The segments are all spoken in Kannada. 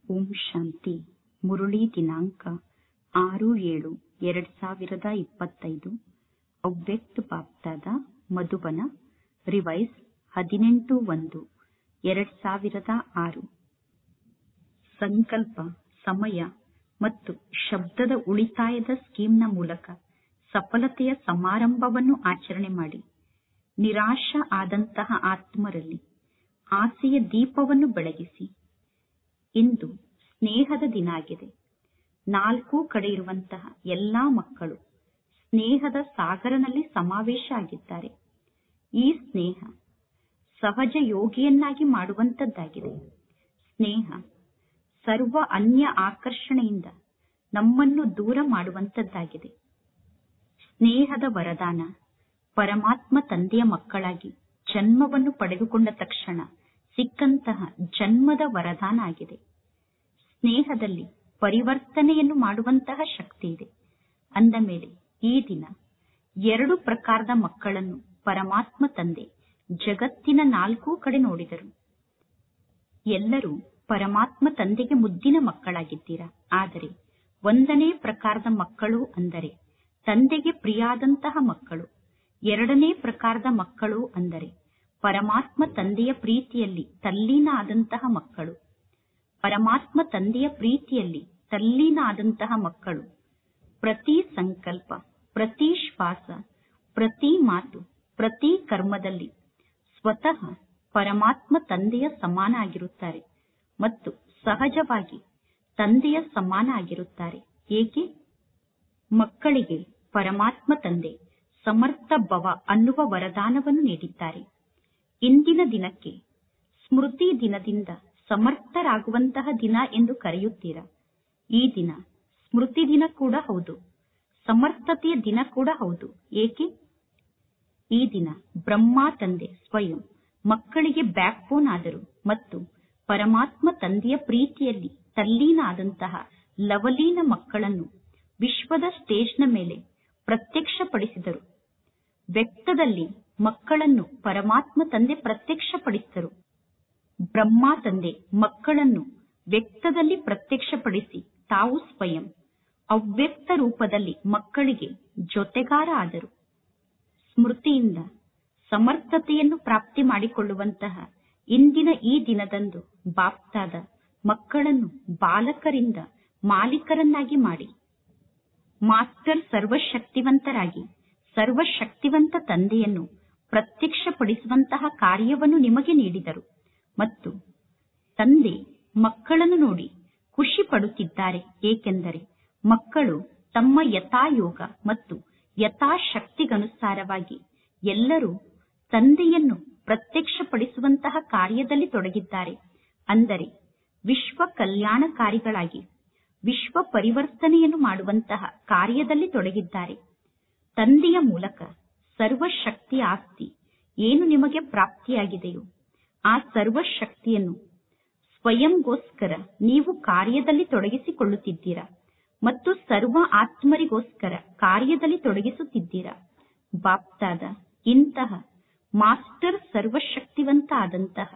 ಓಂ ಶಾಂತಿ. ಮುರುಳಿ ದಿನಾಂಕ 6/7/2025. ಅವ್ಯಕ್ತ ಬಾಪ್ದಾದ ಮಧುಬನ. ರಿವೈಸ್ 18/1/2006. ಸಂಕಲ್ಪ, ಸಮಯ ಮತ್ತು ಶಬ್ದದ ಉಳಿತಾಯದ ಸ್ಕೀಮ್ನ ಮೂಲಕ ಸಫಲತೆಯ ಸಮಾರಂಭವನ್ನು ಆಚರಣೆ ಮಾಡಿ ನಿರಾಶ ಆದಂತಹ ಆತ್ಮರಲ್ಲಿ ಆಸೆಯ ದೀಪವನ್ನು ಬೆಳಗಿಸಿ. ಇಂದು ಸ್ನೇಹದ ದಿನ ಆಗಿದೆ. 4 ಕಡೆ ಇರುವಂತಹ ಎಲ್ಲಾ ಮಕ್ಕಳು ಸ್ನೇಹದ ಸಾಗರನಲ್ಲಿ ಸಮಾವೇಶ ಆಗಿದ್ದಾರೆ. ಈ ಸ್ನೇಹ ಸಹಜ ಯೋಗಿಯನ್ನಾಗಿ ಮಾಡುವಂತದ್ದಾಗಿದೆ. ಸ್ನೇಹ ಸರ್ವ ಅನ್ಯ ಆಕರ್ಷಣೆಯಿಂದ ನಮ್ಮನ್ನು ದೂರ ಮಾಡುವಂತದ್ದಾಗಿದೆ. ಸ್ನೇಹದ ವರದಾನ ಪರಮಾತ್ಮ ತಂದೆಯ ಮಕ್ಕಳಾಗಿ ಜನ್ಮವನ್ನು ಪಡೆದುಕೊಂಡ ತಕ್ಷಣ ಸಿಕ್ಕಂತಹ ಜನ್ಮದ ವರದಾನ ಆಗಿದೆ. ಸ್ನೇಹದಲ್ಲಿ ಪರಿವರ್ತನೆಯನ್ನು ಮಾಡುವಂತಹ ಶಕ್ತಿ ಇದೆ. ಅಂದ ಮೇಲೆ ಈ ದಿನ 2 ಪ್ರಕಾರದ ಮಕ್ಕಳನ್ನು ಪರಮಾತ್ಮ ತಂದೆ ಜಗತ್ತಿನ 4 ಕಡೆ ನೋಡಿದರು. ಎಲ್ಲರೂ ಪರಮಾತ್ಮ ತಂದೆಗೆ ಮುದ್ದಿನ ಮಕ್ಕಳಾಗಿದ್ದೀರಾ. ಆದರೆ 1ನೇ ಪ್ರಕಾರದ ಮಕ್ಕಳು ಅಂದರೆ ತಂದೆಗೆ ಪ್ರಿಯಾದಂತಹ ಮಕ್ಕಳು. 2ನೇ ಪ್ರಕಾರದ ಮಕ್ಕಳು ಅಂದರೆ ಪರಮಾತ್ಮ ತಂದೆಯ ಪ್ರೀತಿಯಲ್ಲಿ ತಲ್ಲೀನ ಆದಂತಹ ಮಕ್ಕಳು. ಪರಮಾತ್ಮ ತಂದೆಯ ಪ್ರೀತಿಯಲ್ಲಿ ತಲ್ಲೀನ ಆದಂತಹ ಮಕ್ಕಳು ಪ್ರತಿ ಸಂಕಲ್ಪ, ಪ್ರತಿ ಶ್ವಾಸ, ಪ್ರತಿ ಮಾತು, ಪ್ರತಿ ಕರ್ಮದಲ್ಲಿ ಸ್ವತಃ ಪರಮಾತ್ಮ ತಂದೆಯ ಸಮಾನ ಆಗಿರುತ್ತಾರೆ ಮತ್ತು ಸಹಜವಾಗಿ ತಂದೆಯ ಸಮಾನ ಆಗಿರುತ್ತಾರೆ. ಏಕೆ? ಮಕ್ಕಳಿಗೆ ಪರಮಾತ್ಮ ತಂದೆ ಸಮರ್ಥ ಭವ ಅನ್ನುವ ವರದಾನವನ್ನು ನೀಡಿದ್ದಾರೆ. ಇಂದಿನ ದಿನಕ್ಕೆ ಸ್ಮೃತಿ ದಿನದಿಂದ ಸಮರ್ಥರಾಗುವಂತಹ ದಿನ ಎಂದು ಕರೆಯುತ್ತೀರಾ. ಈ ದಿನ ಸ್ಮೃತಿ ದಿನ ಕೂಡ ಹೌದು, ಸಮರ್ಥತೆಯ ದಿನ ಕೂಡ ಹೌದು. ಏಕೆ? ಈ ದಿನ ಬ್ರಹ್ಮ ತಂದೆ ಸ್ವಯಂ ಮಕ್ಕಳಿಗೆ ಬ್ಯಾಕ್ ಬೋನ್ ಆದರು ಮತ್ತು ಪರಮಾತ್ಮ ತಂದೆಯ ಪ್ರೀತಿಯಲ್ಲಿ ತಲ್ಲೀನ ಆದಂತಹ ಲವಲೀನ ಮಕ್ಕಳನ್ನು ವಿಶ್ವದ ಸ್ಟೇಜ್ನ ಮೇಲೆ ಪ್ರತ್ಯಕ್ಷಪಡಿಸಿದರು. ವ್ಯಕ್ತದಲ್ಲಿ ಮಕ್ಕಳನ್ನು ಪರಮಾತ್ಮ ತಂದೆ ಪ್ರತ್ಯಕ್ಷಪಡಿಸಿದರು. ಬ್ರಹ್ಮ ತಂದೆ ಮಕ್ಕಳನ್ನು ವ್ಯಕ್ತದಲ್ಲಿ ಪ್ರತ್ಯಕ್ಷಪಡಿಸಿ ತಾವು ಸ್ವಯಂ ಅವ್ಯಕ್ತ ರೂಪದಲ್ಲಿ ಮಕ್ಕಳಿಗೆ ಜೊತೆಗಾರ ಆದರು. ಸ್ಮೃತಿಯಿಂದ ಸಮರ್ಥತೆಯನ್ನು ಪ್ರಾಪ್ತಿ ಮಾಡಿಕೊಳ್ಳುವಂತಹ ಇಂದಿನ ಈ ದಿನದಂದು ಬಾಪ್ದಾದ ಮಕ್ಕಳನ್ನು ಬಾಲಕರಿಂದ ಮಾಲೀಕರನ್ನಾಗಿ ಮಾಡಿ ಮಾಸ್ಟರ್ ಸರ್ವಶಕ್ತಿವಂತರಾಗಿ ಸರ್ವಶಕ್ತಿವಂತ ತಂದೆಯನ್ನು ಪ್ರತ್ಯಕ್ಷಪಡಿಸುವಂತಹ ಕಾರ್ಯವನ್ನು ನಿಮಗೆ ನೀಡಿದರು ಮತ್ತು ತಂದೆ ಮಕ್ಕಳನ್ನು ನೋಡಿ ಖುಷಿ ಪಡುತ್ತಿದ್ದಾರೆ. ಏಕೆಂದರೆ ಮಕ್ಕಳು ತಮ್ಮ ಯಥಾಯೋಗ ಮತ್ತು ಯಥಾಶಕ್ತಿಗನುಸಾರವಾಗಿ ಎಲ್ಲರೂ ತಂದೆಯನ್ನು ಪ್ರತ್ಯಕ್ಷಪಡಿಸುವಂತಹ ಕಾರ್ಯದಲ್ಲಿ ತೊಡಗಿದ್ದಾರೆ. ಅಂದರೆ ವಿಶ್ವ ಕಲ್ಯಾಣಕಾರಿಗಳಾಗಿ ವಿಶ್ವ ಪರಿವರ್ತನೆಯನ್ನು ಮಾಡುವಂತಹ ಕಾರ್ಯದಲ್ಲಿ ತೊಡಗಿದ್ದಾರೆ. ತಂದೆಯ ಮೂಲಕ ಸರ್ವಶಕ್ತಿ ಆಸ್ತಿ ಏನು ನಿಮಗೆ ಪ್ರಾಪ್ತಿಯಾಗಿದೆಯೋ ಆ ಸರ್ವಶಕ್ತಿಯನ್ನು ಸ್ವಯಂಗೋಸ್ಕರ ನೀವು ಕಾರ್ಯದಲ್ಲಿ ತೊಡಗಿಸಿಕೊಳ್ಳುತ್ತಿದ್ದೀರಾ ಮತ್ತು ಸರ್ವ ಆತ್ಮರಿಗೋಸ್ಕರ ಕಾರ್ಯದಲ್ಲಿ ತೊಡಗಿಸುತ್ತಿದ್ದೀರಾ. ಬಾಪ್ದಾದ ಇಂತಹ ಮಾಸ್ಟರ್ ಸರ್ವಶಕ್ತಿವಂತ ಆದಂತಹ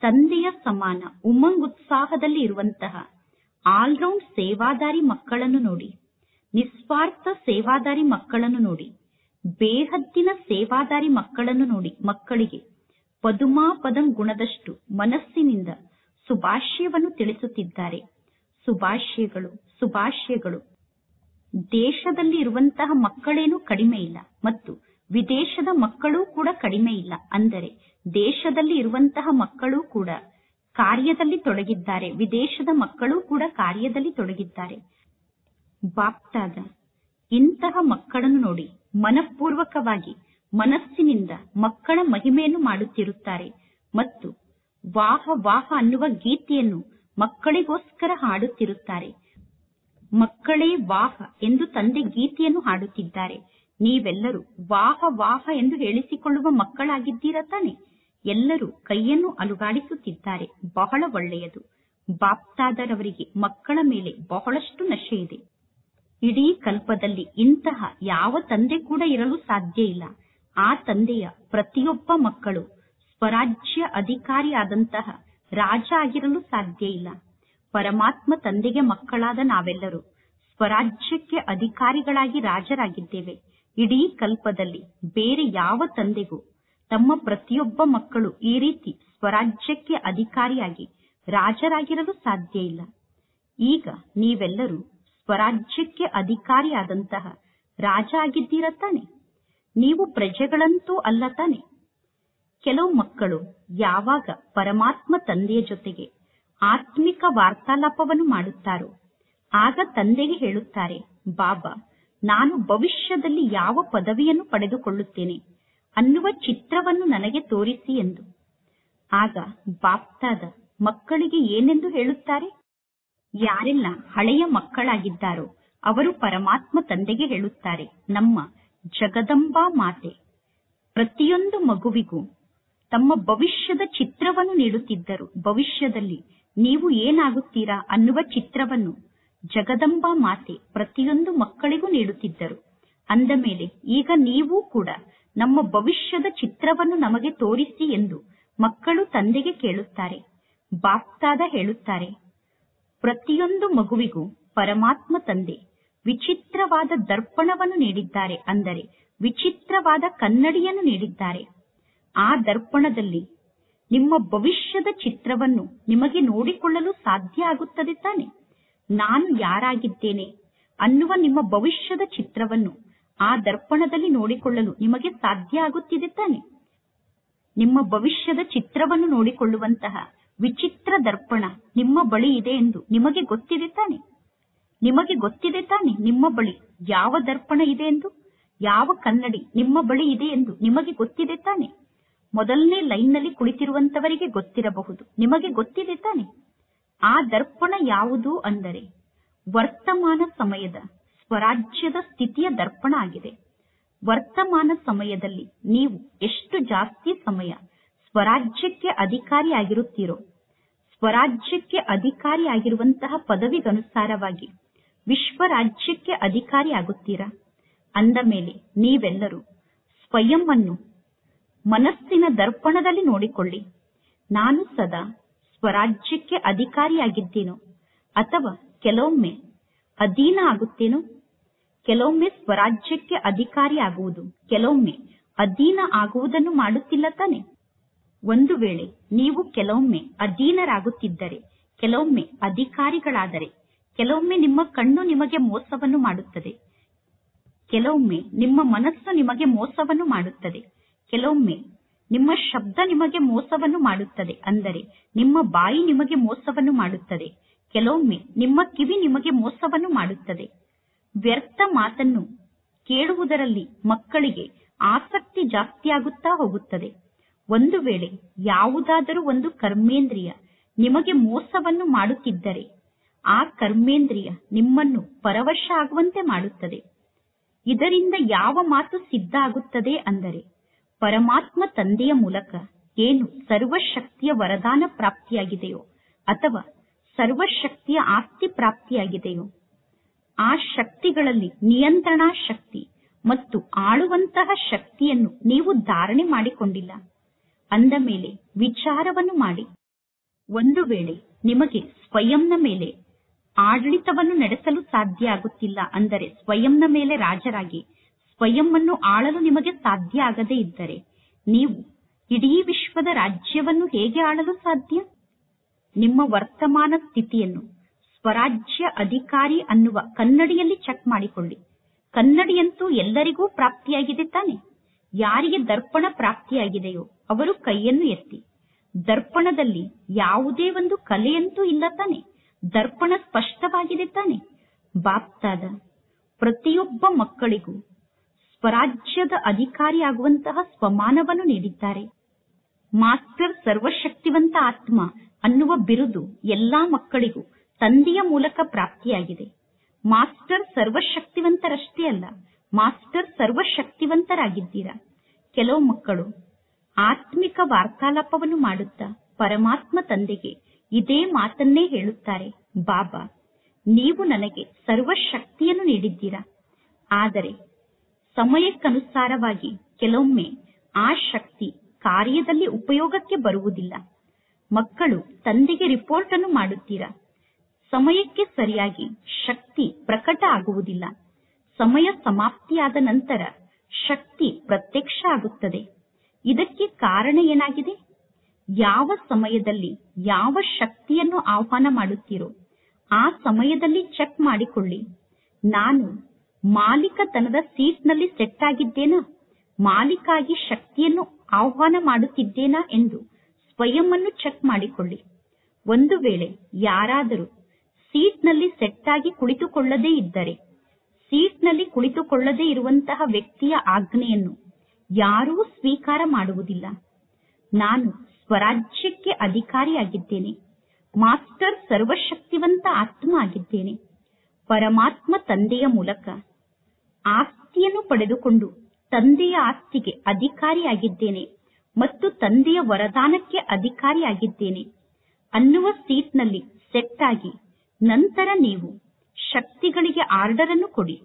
ತಂದೆಯ ಸಮಾನ ಉಮಂಗ್ ಉತ್ಸಾಹದಲ್ಲಿ ಇರುವಂತಹ ಆಲ್ರೌಂಡ್ ಸೇವಾದಾರಿ ಮಕ್ಕಳನ್ನು ನೋಡಿ, ನಿಸ್ವಾರ್ಥ ಸೇವಾದಾರಿ ಮಕ್ಕಳನ್ನು ನೋಡಿ, ಬೇಹದ್ದಿನ ಸೇವಾದಾರಿ ಮಕ್ಕಳನ್ನು ನೋಡಿ ಮಕ್ಕಳಿಗೆ ಪದುಮಾಪದಂ ಗುಣದಷ್ಟು ಮನಸ್ಸಿನಿಂದ ಸುಭಾಷ್ಯವನ್ನು ತಿಳಿಸುತ್ತಿದ್ದಾರೆ. ಸುಭಾಷ್ಯಗಳು, ಸುಭಾಷ್ಯಗಳು. ದೇಶದಲ್ಲಿ ಇರುವಂತಹ ಮಕ್ಕಳೇನೂ ಕಡಿಮೆ ಇಲ್ಲ ಮತ್ತು ವಿದೇಶದ ಮಕ್ಕಳೂ ಕೂಡ ಕಡಿಮೆ ಇಲ್ಲ. ಅಂದರೆ ದೇಶದಲ್ಲಿ ಇರುವಂತಹ ಮಕ್ಕಳೂ ಕೂಡ ಕಾರ್ಯದಲ್ಲಿ ತೊಡಗಿದ್ದಾರೆ, ವಿದೇಶದ ಮಕ್ಕಳೂ ಕೂಡ ಕಾರ್ಯದಲ್ಲಿ ತೊಡಗಿದ್ದಾರೆ. ಬಾಪ್ದಾದ ಇಂತಹ ಮಕ್ಕಳನ್ನು ನೋಡಿ ಮನಪೂರ್ವಕವಾಗಿ ಮನಸ್ಸಿನಿಂದ ಮಕ್ಕಳ ಮಹಿಮೆಯನ್ನು ಮಾಡುತ್ತಿರುತ್ತಾರೆ ಮತ್ತು ವಾಹ ವಾಹ ಅನ್ನುವ ಗೀತೆಯನ್ನು ಮಕ್ಕಳಿಗೋಸ್ಕರ ಹಾಡುತ್ತಿರುತ್ತಾರೆ. ಮಕ್ಕಳೇ ವಾಹ ಎಂದು ತಂದೆ ಗೀತೆಯನ್ನು ಹಾಡುತ್ತಿದ್ದಾರೆ. ನೀವೆಲ್ಲರೂ ವಾಹ ವಾಹ ಎಂದು ಹೇಳಿಸಿಕೊಳ್ಳುವ ಮಕ್ಕಳಾಗಿದ್ದೀರಾ ತಾನೆ? ಎಲ್ಲರೂ ಕೈಯನ್ನು ಅಲುಗಾಡಿಸುತ್ತಿದ್ದಾರೆ. ಬಹಳ ಒಳ್ಳೆಯದು. ಬಾಪ್ದಾದರವರಿಗೆ ಮಕ್ಕಳ ಮೇಲೆ ಬಹಳಷ್ಟು ನಶೆ ಇದೆ. ಇಡೀ ಕಲ್ಪದಲ್ಲಿ ಇಂತಹ ಯಾವ ತಂದೆ ಕೂಡ ಇರಲು ಸಾಧ್ಯ ಇಲ್ಲ. ಆ ತಂದೆಯ ಪ್ರತಿಯೊಬ್ಬ ಮಕ್ಕಳು ಸ್ವರಾಜ್ಯ ಅಧಿಕಾರಿಯಾದಂತಹ ರಾಜ ಆಗಿರಲು ಸಾಧ್ಯ ಇಲ್ಲ. ಪರಮಾತ್ಮ ತಂದೆಗೆ ಮಕ್ಕಳಾದ ನಾವೆಲ್ಲರೂ ಸ್ವರಾಜ್ಯಕ್ಕೆ ಅಧಿಕಾರಿಗಳಾಗಿ ರಾಜರಾಗಿದ್ದೇವೆ. ಇಡೀ ಕಲ್ಪದಲ್ಲಿ ಬೇರೆ ಯಾವ ತಂದೆಗೂ ತಮ್ಮ ಪ್ರತಿಯೊಬ್ಬ ಮಕ್ಕಳು ಈ ರೀತಿ ಸ್ವರಾಜ್ಯಕ್ಕೆ ಅಧಿಕಾರಿಯಾಗಿ ರಾಜರಾಗಿರಲು ಸಾಧ್ಯ ಇಲ್ಲ. ಈಗ ನೀವೆಲ್ಲರೂ ಸ್ವರಾಜ್ಯಕ್ಕೆ ಅಧಿಕಾರಿಯಾದಂತಹ ರಾಜ ಆಗಿದ್ದೀರ ತಾನೆ? ನೀವು ಪ್ರಜೆಗಳಂತೂ ಅಲ್ಲ ತಾನೆ? ಕೆಲವು ಮಕ್ಕಳು ಯಾವಾಗ ಪರಮಾತ್ಮ ತಂದೆಯ ಜೊತೆಗೆ ಆತ್ಮಿಕ ವಾರ್ತಾಲಾಪವನ್ನು ಮಾಡುತ್ತಾರೋ ಆಗ ತಂದೆಗೆ ಹೇಳುತ್ತಾರೆ, ಬಾಬಾ, ನಾನು ಭವಿಷ್ಯದಲ್ಲಿ ಯಾವ ಪದವಿಯನ್ನು ಪಡೆದುಕೊಳ್ಳುತ್ತೇನೆ ಅನ್ನುವ ಚಿತ್ರವನ್ನು ನನಗೆ ತೋರಿಸಿ ಎಂದು. ಆಗ ಬಾಪ್ತಾದ ಮಕ್ಕಳಿಗೆ ಏನೆಂದು ಹೇಳುತ್ತಾರೆ? ಯಾರೆಲ್ಲ ಹಳೆಯ ಮಕ್ಕಳಾಗಿದ್ದಾರೋ ಅವರು ಪರಮಾತ್ಮ ತಂದೆಗೆ ಹೇಳುತ್ತಾರೆ, ನಮ್ಮ ಜಗದಂಬಾ ಮಾತೆ ಪ್ರತಿಯೊಂದು ಮಗುವಿಗೂ ತಮ್ಮ ಭವಿಷ್ಯದ ಚಿತ್ರವನ್ನು ನೀಡುತ್ತಿದ್ದರು. ಭವಿಷ್ಯದಲ್ಲಿ ನೀವು ಏನಾಗುತ್ತೀರಾ ಅನ್ನುವ ಚಿತ್ರವನ್ನು ಜಗದಂಬಾ ಮಾತೆ ಪ್ರತಿಯೊಂದು ಮಕ್ಕಳಿಗೂ ನೀಡುತ್ತಿದ್ದರು. ಅಂದ ಮೇಲೆ ಈಗ ನೀವು ಕೂಡ ನಮ್ಮ ಭವಿಷ್ಯದ ಚಿತ್ರವನ್ನು ನಮಗೆ ತೋರಿಸಿ ಎಂದು ಮಕ್ಕಳು ತಂದೆಗೆ ಕೇಳುತ್ತಾರೆ. ಬಾಪ್ತಾದ ಹೇಳುತ್ತಾರೆ, ಪ್ರತಿಯೊಂದು ಮಗುವಿಗೂ ಪರಮಾತ್ಮ ತಂದೆ ವಿಚಿತ್ರವಾದ ದರ್ಪಣವನ್ನು ನೀಡಿದ್ದಾರೆ, ಅಂದರೆ ವಿಚಿತ್ರವಾದ ಕನ್ನಡಿಯನ್ನು ನೀಡಿದ್ದಾರೆ. ಆ ದರ್ಪಣದಲ್ಲಿ ನಿಮ್ಮ ಭವಿಷ್ಯದ ಚಿತ್ರವನ್ನು ನಿಮಗೆ ನೋಡಿಕೊಳ್ಳಲು ಸಾಧ್ಯ ಆಗುತ್ತದೆ ತಾನೆ? ನಾನು ಯಾರಾಗಿದ್ದೇನೆ ಅನ್ನುವ ನಿಮ್ಮ ಭವಿಷ್ಯದ ಚಿತ್ರವನ್ನು ಆ ದರ್ಪಣದಲ್ಲಿ ನೋಡಿಕೊಳ್ಳಲು ನಿಮಗೆ ಸಾಧ್ಯ ಆಗುತ್ತಿದೆ ತಾನೆ? ನಿಮ್ಮ ಭವಿಷ್ಯದ ಚಿತ್ರವನ್ನು ನೋಡಿಕೊಳ್ಳುವಂತಹ ವಿಚಿತ್ರ ದರ್ಪಣ ನಿಮ್ಮ ಬಳಿ ಇದೆ ಎಂದು ನಿಮಗೆ ಗೊತ್ತಿದೆ ತಾನೆ? ನಿಮಗೆ ಗೊತ್ತಿದೆ ತಾನೆ ನಿಮ್ಮ ಬಳಿ ಯಾವ ದರ್ಪಣ ಇದೆ ಎಂದು, ಯಾವ ಕನ್ನಡಿ ನಿಮ್ಮ ಬಳಿ ಇದೆ ಎಂದು ನಿಮಗೆ ಗೊತ್ತಿದೆ ತಾನೆ? ಮೊದಲನೇ ಲೈನ್ನಲ್ಲಿ ಕುಳಿತಿರುವಂತವರಿಗೆ ಗೊತ್ತಿರಬಹುದು, ನಿಮಗೆ ಗೊತ್ತಿದೆ ತಾನೆ? ಆ ದರ್ಪಣ ಯಾವುದು ಅಂದರೆ ವರ್ತಮಾನ ಸಮಯದ ಸ್ವರಾಜ್ಯದ ಸ್ಥಿತಿಯ ದರ್ಪಣ ಆಗಿದೆ. ವರ್ತಮಾನ ಸಮಯದಲ್ಲಿ ನೀವು ಎಷ್ಟು ಜಾಸ್ತಿ ಸಮಯ ಸ್ವರಾಜ್ಯಕ್ಕೆ ಅಧಿಕಾರಿಯಾಗಿರುತ್ತೀರೋ, ಸ್ವರಾಜ್ಯಕ್ಕೆ ಅಧಿಕಾರಿಯಾಗಿರುವಂತಹ ಪದವಿಗನುಸಾರವಾಗಿ ವಿಶ್ವರಾಜ್ಯಕ್ಕೆ ಅಧಿಕಾರಿಯಾಗುತ್ತೀರಾ. ಅಂದ ಮೇಲೆ ನೀವೆಲ್ಲರೂ ಸ್ವಯಂ ಅನ್ನು ಮನಸ್ಸಿನ ದರ್ಪಣದಲ್ಲಿ ನೋಡಿಕೊಳ್ಳಿ. ನಾನು ಸದಾ ಸ್ವರಾಜ್ಯಕ್ಕೆ ಅಧಿಕಾರಿಯಾಗಿದ್ದೇನೋ ಅಥವಾ ಕೆಲವೊಮ್ಮೆ ಅಧೀನ ಆಗುತ್ತೇನೋ? ಕೆಲವೊಮ್ಮೆ ಸ್ವರಾಜ್ಯಕ್ಕೆ ಅಧಿಕಾರಿ ಆಗುವುದು, ಕೆಲವೊಮ್ಮೆ ಅಧೀನ ಆಗುವುದನ್ನು ಮಾಡುತ್ತಿಲ್ಲ ತಾನೆ? ಒಂದು ವೇಳೆ ನೀವು ಕೆಲವೊಮ್ಮೆ ಅಧೀನರಾಗುತ್ತಿದ್ದರೆ, ಕೆಲವೊಮ್ಮೆ ಅಧಿಕಾರಿಗಳಾದರೆ, ಕೆಲವೊಮ್ಮೆ ನಿಮ್ಮ ಕಣ್ಣು ನಿಮಗೆ ಮೋಸವನ್ನು ಮಾಡುತ್ತದೆ, ಕೆಲವೊಮ್ಮೆ ನಿಮ್ಮ ಮನಸ್ಸು ನಿಮಗೆ ಮೋಸವನ್ನು ಮಾಡುತ್ತದೆ, ಕೆಲವೊಮ್ಮೆ ನಿಮ್ಮ ಶಬ್ದ ನಿಮಗೆ ಮೋಸವನ್ನು ಮಾಡುತ್ತದೆ, ಅಂದರೆ ನಿಮ್ಮ ಬಾಯಿ ನಿಮಗೆ ಮೋಸವನ್ನು ಮಾಡುತ್ತದೆ, ಕೆಲವೊಮ್ಮೆ ನಿಮ್ಮ ಕಿವಿ ನಿಮಗೆ ಮೋಸವನ್ನು ಮಾಡುತ್ತದೆ. ವ್ಯರ್ಥ ಮಾತನ್ನು ಕೇಳುವುದರಲ್ಲಿ ಮಕ್ಕಳಿಗೆ ಆಸಕ್ತಿ ಜಾಸ್ತಿಯಾಗುತ್ತಾ ಹೋಗುತ್ತದೆ. ಒಂದು ವೇಳೆ ಯಾವುದಾದರೂ ಒಂದು ಕರ್ಮೇಂದ್ರಿಯ ನಿಮಗೆ ಮೋಸವನ್ನು ಮಾಡುತ್ತಿದ್ದರೆ ಆ ಕರ್ಮೇಂದ್ರಿಯ ನಿಮ್ಮನ್ನು ಪರವಶ ಆಗುವಂತೆ ಮಾಡುತ್ತದೆ. ಇದರಿಂದ ಯಾವ ಮಾತು ಸಿದ್ಧ ಆಗುತ್ತದೆ ಅಂದರೆ ಪರಮಾತ್ಮ ತಂದೆಯ ಮೂಲಕ ಏನು ಸರ್ವಶಕ್ತಿಯ ವರದಾನ ಪ್ರಾಪ್ತಿಯಾಗಿದೆಯೋ ಅಥವಾ ಸರ್ವಶಕ್ತಿಯ ಆಸ್ತಿ ಪ್ರಾಪ್ತಿಯಾಗಿದೆಯೋ ಆ ಶಕ್ತಿಗಳಲ್ಲಿ ನಿಯಂತ್ರಣಾ ಶಕ್ತಿ ಮತ್ತು ಆಳುವಂತಹ ಶಕ್ತಿಯನ್ನು ನೀವು ಧಾರಣೆ ಮಾಡಿಕೊಂಡಿಲ್ಲ. ಅಂದ ಮೇಲೆ ವಿಚಾರವನ್ನು ಮಾಡಿ. ಒಂದು ವೇಳೆ ನಿಮಗೆ ಸ್ವಯಂನ ಮೇಲೆ ಆಡಳಿತವನ್ನು ನಡೆಸಲು ಸಾಧ್ಯ ಆಗುತ್ತಿಲ್ಲ, ಅಂದರೆ ಸ್ವಯಂನ ಮೇಲೆ ರಾಜರಾಗಿ ಸ್ವಯಂವನ್ನು ಆಳಲು ನಿಮಗೆ ಸಾಧ್ಯ ಆಗದೇ ಇದ್ದರೆ ನೀವು ಇಡೀ ವಿಶ್ವದ ರಾಜ್ಯವನ್ನು ಹೇಗೆ ಆಳಲು ಸಾಧ್ಯ? ನಿಮ್ಮ ವರ್ತಮಾನ ಸ್ಥಿತಿಯನ್ನು ಸ್ವರಾಜ್ಯ ಅಧಿಕಾರಿ ಅನ್ನುವ ಕನ್ನಡಿಯಲ್ಲಿ ಚೆಕ್ ಮಾಡಿಕೊಳ್ಳಿ. ಕನ್ನಡಿಯಂತೂ ಎಲ್ಲರಿಗೂ ಪ್ರಾಪ್ತಿಯಾಗಿದೆ ತಾನೆ? ಯಾರಿಗೆ ದರ್ಪಣ ಪ್ರಾಪ್ತಿಯಾಗಿದೆಯೋ ಅವರು ಕೈಯನ್ನು ಎತ್ತಿ. ದರ್ಪಣದಲ್ಲಿ ಯಾವುದೇ ಒಂದು ಕಲೆಯಂತೂ ಇಲ್ಲ ತಾನೆ? ದರ್ಪಣ ಸ್ಪಷ್ಟವಾಗಿದೆ ತಾನೆ? ಬಾಪ್ತಾದ ಪ್ರತಿಯೊಬ್ಬ ಮಕ್ಕಳಿಗೂ ಸ್ವರಾಜ್ಯದ ಅಧಿಕಾರಿಯಾಗುವಂತಹ ಸ್ವಮಾನವನ್ನು ನೀಡಿದ್ದಾರೆ. ಮಾಸ್ಟರ್ ಸರ್ವಶಕ್ತಿವಂತ ಆತ್ಮ ಅನ್ನುವ ಬಿರುದು ಎಲ್ಲಾ ಮಕ್ಕಳಿಗೂ ತಂದೆಯ ಮೂಲಕ ಪ್ರಾಪ್ತಿಯಾಗಿದೆ. ಮಾಸ್ಟರ್ ಸರ್ವಶಕ್ತಿವಂತರಷ್ಟೇ ಅಲ್ಲ, ಮಾಸ್ಟರ್ ಸರ್ವಶಕ್ತಿವಂತರಾಗಿದ್ದೀರಾ. ಕೆಲವು ಮಕ್ಕಳು ಆತ್ಮಿಕ ವಾರ್ತಾಲಾಪವನ್ನು ಮಾಡುತ್ತಾ ಪರಮಾತ್ಮ ತಂದೆಗೆ ಇದೇ ಮಾತನ್ನೇ ಹೇಳುತ್ತಾರೆ, ಬಾಬಾ ನೀವು ನನಗೆ ಸರ್ವಶಕ್ತಿಯನ್ನು ನೀಡಿದ್ದೀರಾ. ಆದರೆ ಸಮಯಕ್ಕನುಸಾರವಾಗಿ ಕೆಲವೊಮ್ಮೆ ಆ ಶಕ್ತಿ ಕಾರ್ಯದಲ್ಲಿ ಉಪಯೋಗಕ್ಕೆ ಬರುವುದಿಲ್ಲ. ಮಕ್ಕಳು ತಂದೆಗೆ ರಿಪೋರ್ಟ್ ಅನ್ನು ಮಾಡುತ್ತೀರಾ, ಸಮಯಕ್ಕೆ ಸರಿಯಾಗಿ ಶಕ್ತಿ ಪ್ರಕಟ ಆಗುವುದಿಲ್ಲ. ಸಮಯ ಸಮಾಪ್ತಿಯಾದ ನಂತರ ಶಕ್ತಿ ಪ್ರತ್ಯಕ್ಷ ಆಗುತ್ತದೆ. ಇದಕ್ಕೆ ಕಾರಣ ಏನಾಗಿದೆ? ಯಾವ ಸಮಯದಲ್ಲಿ ಯಾವ ಶಕ್ತಿಯನ್ನು ಆಹ್ವಾನ ಮಾಡುತ್ತೀರೋ ಆ ಸಮಯದಲ್ಲಿ ಚೆಕ್ ಮಾಡಿಕೊಳ್ಳಿ. ನಾನು ಮಾಲೀಕತನದ ಸೀಟ್ನಲ್ಲಿ ಸೆಟ್ ಆಗಿದ್ದೇನಾ, ಮಾಲೀಕಾಗಿ ಶಕ್ತಿಯನ್ನು ಆಹ್ವಾನ ಮಾಡುತ್ತಿದ್ದೇನಾ ಎಂದು ಸ್ವಯಂವನ್ನು ಚೆಕ್ ಮಾಡಿಕೊಳ್ಳಿ. ಒಂದು ವೇಳೆ ಯಾರಾದರೂ ಸೀಟ್ನಲ್ಲಿ ಸೆಟ್ ಆಗಿ ಕುಳಿತುಕೊಳ್ಳದೇ ಇದ್ದರೆ, ಸೀಟ್ನಲ್ಲಿ ಕುಳಿತುಕೊಳ್ಳದೇ ಇರುವಂತಹ ವ್ಯಕ್ತಿಯ ಆಜ್ಞೆಯನ್ನು ಯಾರೂ ಸ್ವೀಕಾರ ಮಾಡುವುದಿಲ್ಲ. ನಾನು ಸ್ವರಾಜ್ಯಕ್ಕೆ ಅಧಿಕಾರಿಯಾಗಿದ್ದೇನೆ, ಮಾಸ್ಟರ್ ಸರ್ವಶಕ್ತಿವಂತ ಆತ್ಮ ಆಗಿದ್ದೇನೆ. ಪರಮಾತ್ಮ ತಂದೆಯ ಮೂಲಕ ಆಸ್ತಿಯನ್ನು ಪಡೆದುಕೊಂಡು ತಂದೆಯ ಆಸ್ತಿಗೆ ಅಧಿಕಾರಿಯಾಗಿದ್ದೇನೆ ಮತ್ತು ತಂದೆಯ ವರದಾನಕ್ಕೆ ಅಧಿಕಾರಿಯಾಗಿದ್ದೇನೆ ಅನ್ನುವ ಸೀಟ್ನಲ್ಲಿ ಸೆಟ್ ಆಗಿ ನಂತರ ನೀವು ಶಕ್ತಿಗಳಿಗೆ ಆರ್ಡರ್ ಅನ್ನು ಕೊಡಿ.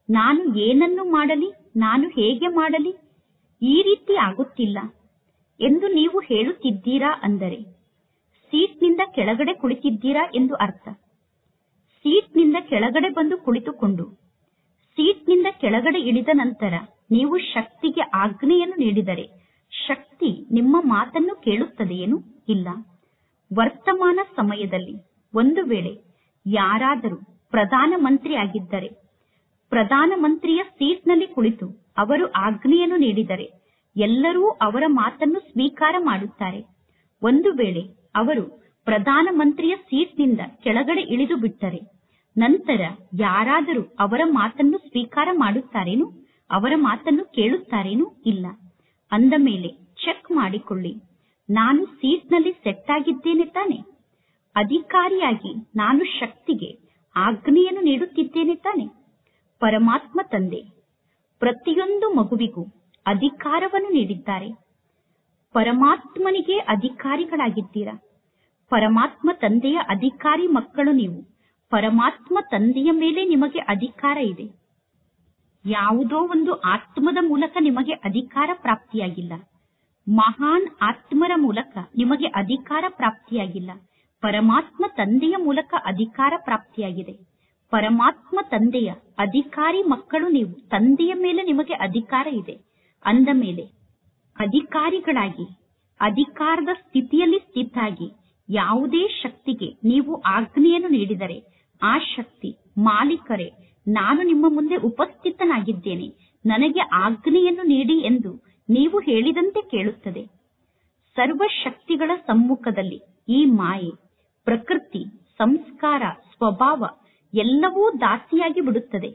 ನಾನು ಏನನ್ನು ಮಾಡಲಿ, ನಾನು ಹೇಗೆ ಮಾಡಲಿ, ಈ ರೀತಿ ಆಗುತ್ತಿಲ್ಲ ಎಂದು ನೀವು ಹೇಳುತ್ತಿದ್ದೀರಾ ಅಂದರೆ ಸೀಟ್ನಿಂದ ಕೆಳಗಡೆ ಕುಳಿತಿದ್ದೀರಾ ಎಂದು ಅರ್ಥ. ಸೀಟ್ನಿಂದ ಕೆಳಗಡೆ ಬಂದು ಕುಳಿತುಕೊಂಡು ಸೀಟ್ನಿಂದ ಕೆಳಗಡೆ ಇಳಿದ ನಂತರ ನೀವು ಶಕ್ತಿಗೆ ಆಜ್ಞೆಯನ್ನು ನೀಡಿದರೆ ಶಕ್ತಿ ನಿಮ್ಮ ಮಾತನ್ನು ಕೇಳುತ್ತದೆಯೇನು? ಇಲ್ಲ. ವರ್ತಮಾನ ಸಮಯದಲ್ಲಿ ಒಂದು ವೇಳೆ ಯಾರಾದರೂ ಪ್ರಧಾನಮಂತ್ರಿ ಆಗಿದ್ದರೆ, ಪ್ರಧಾನಮಂತ್ರಿಯ ಸೀಟ್ನಲ್ಲಿ ಕುಳಿತು ಅವರು ಆಜ್ಞೆಯನ್ನು ನೀಡಿದರೆ ಎಲ್ಲರೂ ಅವರ ಮಾತನ್ನು ಸ್ವೀಕಾರ ಮಾಡುತ್ತಾರೆ. ಒಂದು ವೇಳೆ ಅವರು ಪ್ರಧಾನಮಂತ್ರಿಯ ಸೀಟ್ನಿಂದ ಕೆಳಗಡೆ ಇಳಿದು ಬಿಟ್ಟರೆ ನಂತರ ಯಾರಾದರೂ ಅವರ ಮಾತನ್ನು ಸ್ವೀಕಾರ ಮಾಡುತ್ತಾರೇನು? ಅವರ ಮಾತನ್ನು ಕೇಳುತ್ತಾರೇನು? ಇಲ್ಲ. ಅಂದ ಮೇಲೆ ಚೆಕ್ ಮಾಡಿಕೊಳ್ಳಿ, ನಾನು ಸೀಟ್ನಲ್ಲಿ ಸೆಟ್ ಆಗಿದ್ದೇನೆ ತಾನೆ? ಅಧಿಕಾರಿಯಾಗಿ ನಾನು ಶಕ್ತಿಗೆ ಆಜ್ಞೆಯನ್ನು ನೀಡುತ್ತಿದ್ದೇನೆ ತಾನೆ? ಪರಮಾತ್ಮ ತಂದೆ ಪ್ರತಿಯೊಂದು ಮಗುವಿಗೂ ಅಧಿಕಾರವನ್ನು ನೀಡಿದ್ದಾರೆ. ಪರಮಾತ್ಮನಿಗೆ ಅಧಿಕಾರಿಗಳಾಗಿದ್ದೀರಾ. ಪರಮಾತ್ಮ ತಂದೆಯ ಅಧಿಕಾರಿ ಮಕ್ಕಳು ನೀವು. ಪರಮಾತ್ಮ ತಂದೆಯ ಮೇಲೆ ನಿಮಗೆ ಅಧಿಕಾರ ಇದೆ. ಯಾವುದೋ ಒಂದು ಆತ್ಮದ ಮೂಲಕ ನಿಮಗೆ ಅಧಿಕಾರ ಪ್ರಾಪ್ತಿಯಾಗಿಲ್ಲ. ಮಹಾನ್ ಆತ್ಮರ ಮೂಲಕ ನಿಮಗೆ ಅಧಿಕಾರ ಪ್ರಾಪ್ತಿಯಾಗಿಲ್ಲ. ಪರಮಾತ್ಮ ತಂದೆಯ ಮೂಲಕ ಅಧಿಕಾರ ಪ್ರಾಪ್ತಿಯಾಗಿದೆ. ಪರಮಾತ್ಮ ತಂದೆಯ ಅಧಿಕಾರಿ ಮಕ್ಕಳು ನೀವು. ತಂದೆಯ ಮೇಲೆ ನಿಮಗೆ ಅಧಿಕಾರ ಇದೆ. ಅಂದ ಮೇಲೆ ಅಧಿಕಾರಿಗಳಾಗಿ ಅಧಿಕಾರದ ಸ್ಥಿತಿಯಲ್ಲಿ ಸ್ಥಿತಾಗಿ ಯಾವುದೇ ಶಕ್ತಿಗೆ ನೀವು ಆಜ್ಞೆಯನ್ನು ನೀಡಿದರೆ ಆ ಶಕ್ತಿ ಮಾಲೀಕರೇ, ನಾನು ನಿಮ್ಮ ಮುಂದೆ ಉಪಸ್ಥಿತನಾಗಿದ್ದೇನೆ, ನನಗೆ ಆಜ್ಞೆಯನ್ನು ನೀಡಿ ಎಂದು ನೀವು ಹೇಳಿದಂತೆ ಕೇಳುತ್ತದೆ. ಸರ್ವಶಕ್ತಿಗಳ ಸಮ್ಮುಖದಲ್ಲಿ ಈ ಮಾಯೆ, ಪ್ರಕೃತಿ, ಸಂಸ್ಕಾರ, ಸ್ವಭಾವ ಎಲ್ಲವೂ ದಾಸಿಯಾಗಿ ಬಿಡುತ್ತದೆ.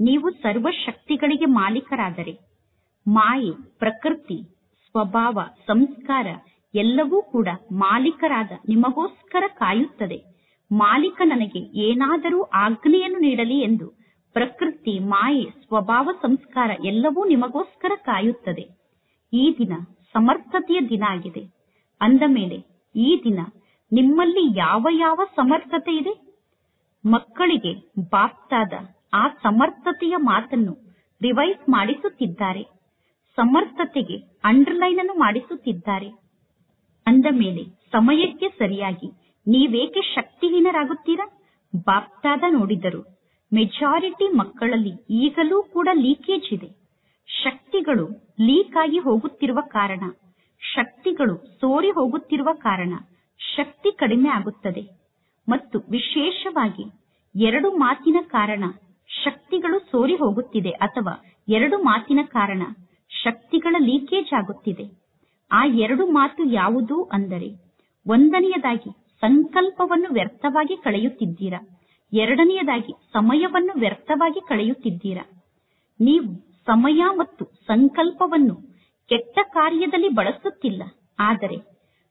ನೀವು ಸರ್ವಶಕ್ತಿಗಳಿಗೆ ಮಾಲೀಕರಾದರೆ ಮಾಯೆ, ಪ್ರಕೃತಿ, ಸ್ವಭಾವ, ಸಂಸ್ಕಾರ ಎಲ್ಲವೂ ಕೂಡ ಮಾಲೀಕರಾದ ನಿಮಗೋಸ್ಕರ ಕಾಯುತ್ತದೆ. ಮಾಲೀಕ ನನಗೆ ಏನಾದರೂ ಆಜ್ಞೆಯನ್ನು ನೀಡಲಿ ಎಂದು ಪ್ರಕೃತಿ, ಮಾಯೆ, ಸ್ವಭಾವ, ಸಂಸ್ಕಾರ ಎಲ್ಲವೂ ನಿಮಗೋಸ್ಕರ ಕಾಯುತ್ತದೆ. ಈ ದಿನ ಸಮರ್ಥತೆಯ ದಿನ ಆಗಿದೆ. ಅಂದ ಮೇಲೆ ಈ ದಿನ ನಿಮ್ಮಲ್ಲಿ ಯಾವ ಯಾವ ಸಮರ್ಥತೆ ಇದೆ? ಮಕ್ಕಳಿಗೆ ಬಾಪ್ತಾದ ಆ ಸಮರ್ಥತೆಯ ಮಾತನ್ನು ರಿವೈಸ್ ಮಾಡಿಸುತ್ತಿದ್ದಾರೆ. ಸಮರ್ಥತೆಗೆ ಅಂಡರ್ಲೈನ್ ಅನ್ನು ಮಾಡಿಸುತ್ತಿದ್ದಾರೆ. ಅಂದ ಮೇಲೆ ಸಮಯಕ್ಕೆ ಸರಿಯಾಗಿ ನೀವೇಕೆ ಶಕ್ತಿಹೀನರಾಗುತ್ತೀರಾ? ಬಾಪ್ತಾದ ನೋಡಿದರು ಮೆಜಾರಿಟಿ ಮಕ್ಕಳಲ್ಲಿ ಈಗಲೂ ಕೂಡ ಲೀಕೇಜ್ ಇದೆ. ಶಕ್ತಿಗಳು ಲೀಕ್ ಆಗಿ ಹೋಗುತ್ತಿರುವ ಕಾರಣ, ಶಕ್ತಿಗಳು ಸೋರಿ ಹೋಗುತ್ತಿರುವ ಕಾರಣ ಶಕ್ತಿ ಕಡಿಮೆ ಆಗುತ್ತದೆ. ಮತ್ತು ವಿಶೇಷವಾಗಿ 2 ಮಾತಿನ ಕಾರಣ ಶಕ್ತಿಗಳು ಸೋರಿ ಹೋಗುತ್ತಿದೆ, ಅಥವಾ 2 ಮಾತಿನ ಕಾರಣ ಶಕ್ತಿಗಳ ಲೀಕೇಜ್ ಆಗುತ್ತಿದೆ. ಆ 2 ಮಾತು ಯಾವುದು ಅಂದರೆ, ಒಂದನೆಯದಾಗಿ ಸಂಕಲ್ಪವನ್ನು ವ್ಯರ್ಥವಾಗಿ ಕಳೆಯುತ್ತಿದ್ದೀರಾ, ಎರಡನೆಯದಾಗಿ ಸಮಯವನ್ನು ವ್ಯರ್ಥವಾಗಿ ಕಳೆಯುತ್ತಿದ್ದೀರಾ. ನೀವು ಸಮಯ ಮತ್ತು ಸಂಕಲ್ಪವನ್ನು ಕೆಟ್ಟ ಕಾರ್ಯದಲ್ಲಿ ಬಳಸುತ್ತಿಲ್ಲ, ಆದರೆ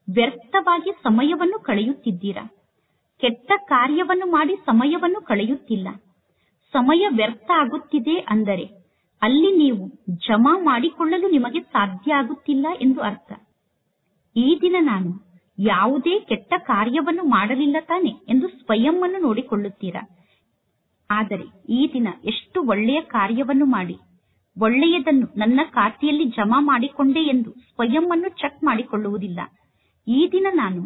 ವ್ಯರ್ಥವಾಗಿ ಸಮಯವನ್ನು ಕಳೆಯುತ್ತಿದ್ದೀರಾ. ಕೆಟ್ಟ ಕಾರ್ಯವನ್ನು ಮಾಡಿ ಸಮಯವನ್ನು ಕಳೆಯುತ್ತಿಲ್ಲ. ಸಮಯ ವ್ಯರ್ಥ ಆಗುತ್ತಿದೆ ಅಂದರೆ ಅಲ್ಲಿ ನೀವು ಜಮಾ ಮಾಡಿಕೊಳ್ಳಲು ನಿಮಗೆ ಸಾಧ್ಯ ಆಗುತ್ತಿಲ್ಲ ಎಂದು ಅರ್ಥ. ಈ ದಿನ ನಾನು ಯಾವುದೇ ಕೆಟ್ಟ ಕಾರ್ಯವನ್ನು ಮಾಡಲಿಲ್ಲ ತಾನೆ ಎಂದು ಸ್ವಯಂವನ್ನು ನೋಡಿಕೊಳ್ಳುತ್ತೀರಾ. ಆದರೆ ಈ ದಿನ ಎಷ್ಟು ಒಳ್ಳೆಯ ಕಾರ್ಯವನ್ನು ಮಾಡಿ ಒಳ್ಳೆಯದನ್ನು ನನ್ನ ಖಾತೆಯಲ್ಲಿ ಜಮಾ ಮಾಡಿಕೊಂಡೆ ಎಂದು ಸ್ವಯಂವನ್ನು ಚೆಕ್ ಮಾಡಿಕೊಳ್ಳುವುದಿಲ್ಲ. ಈ ದಿನ ನಾನು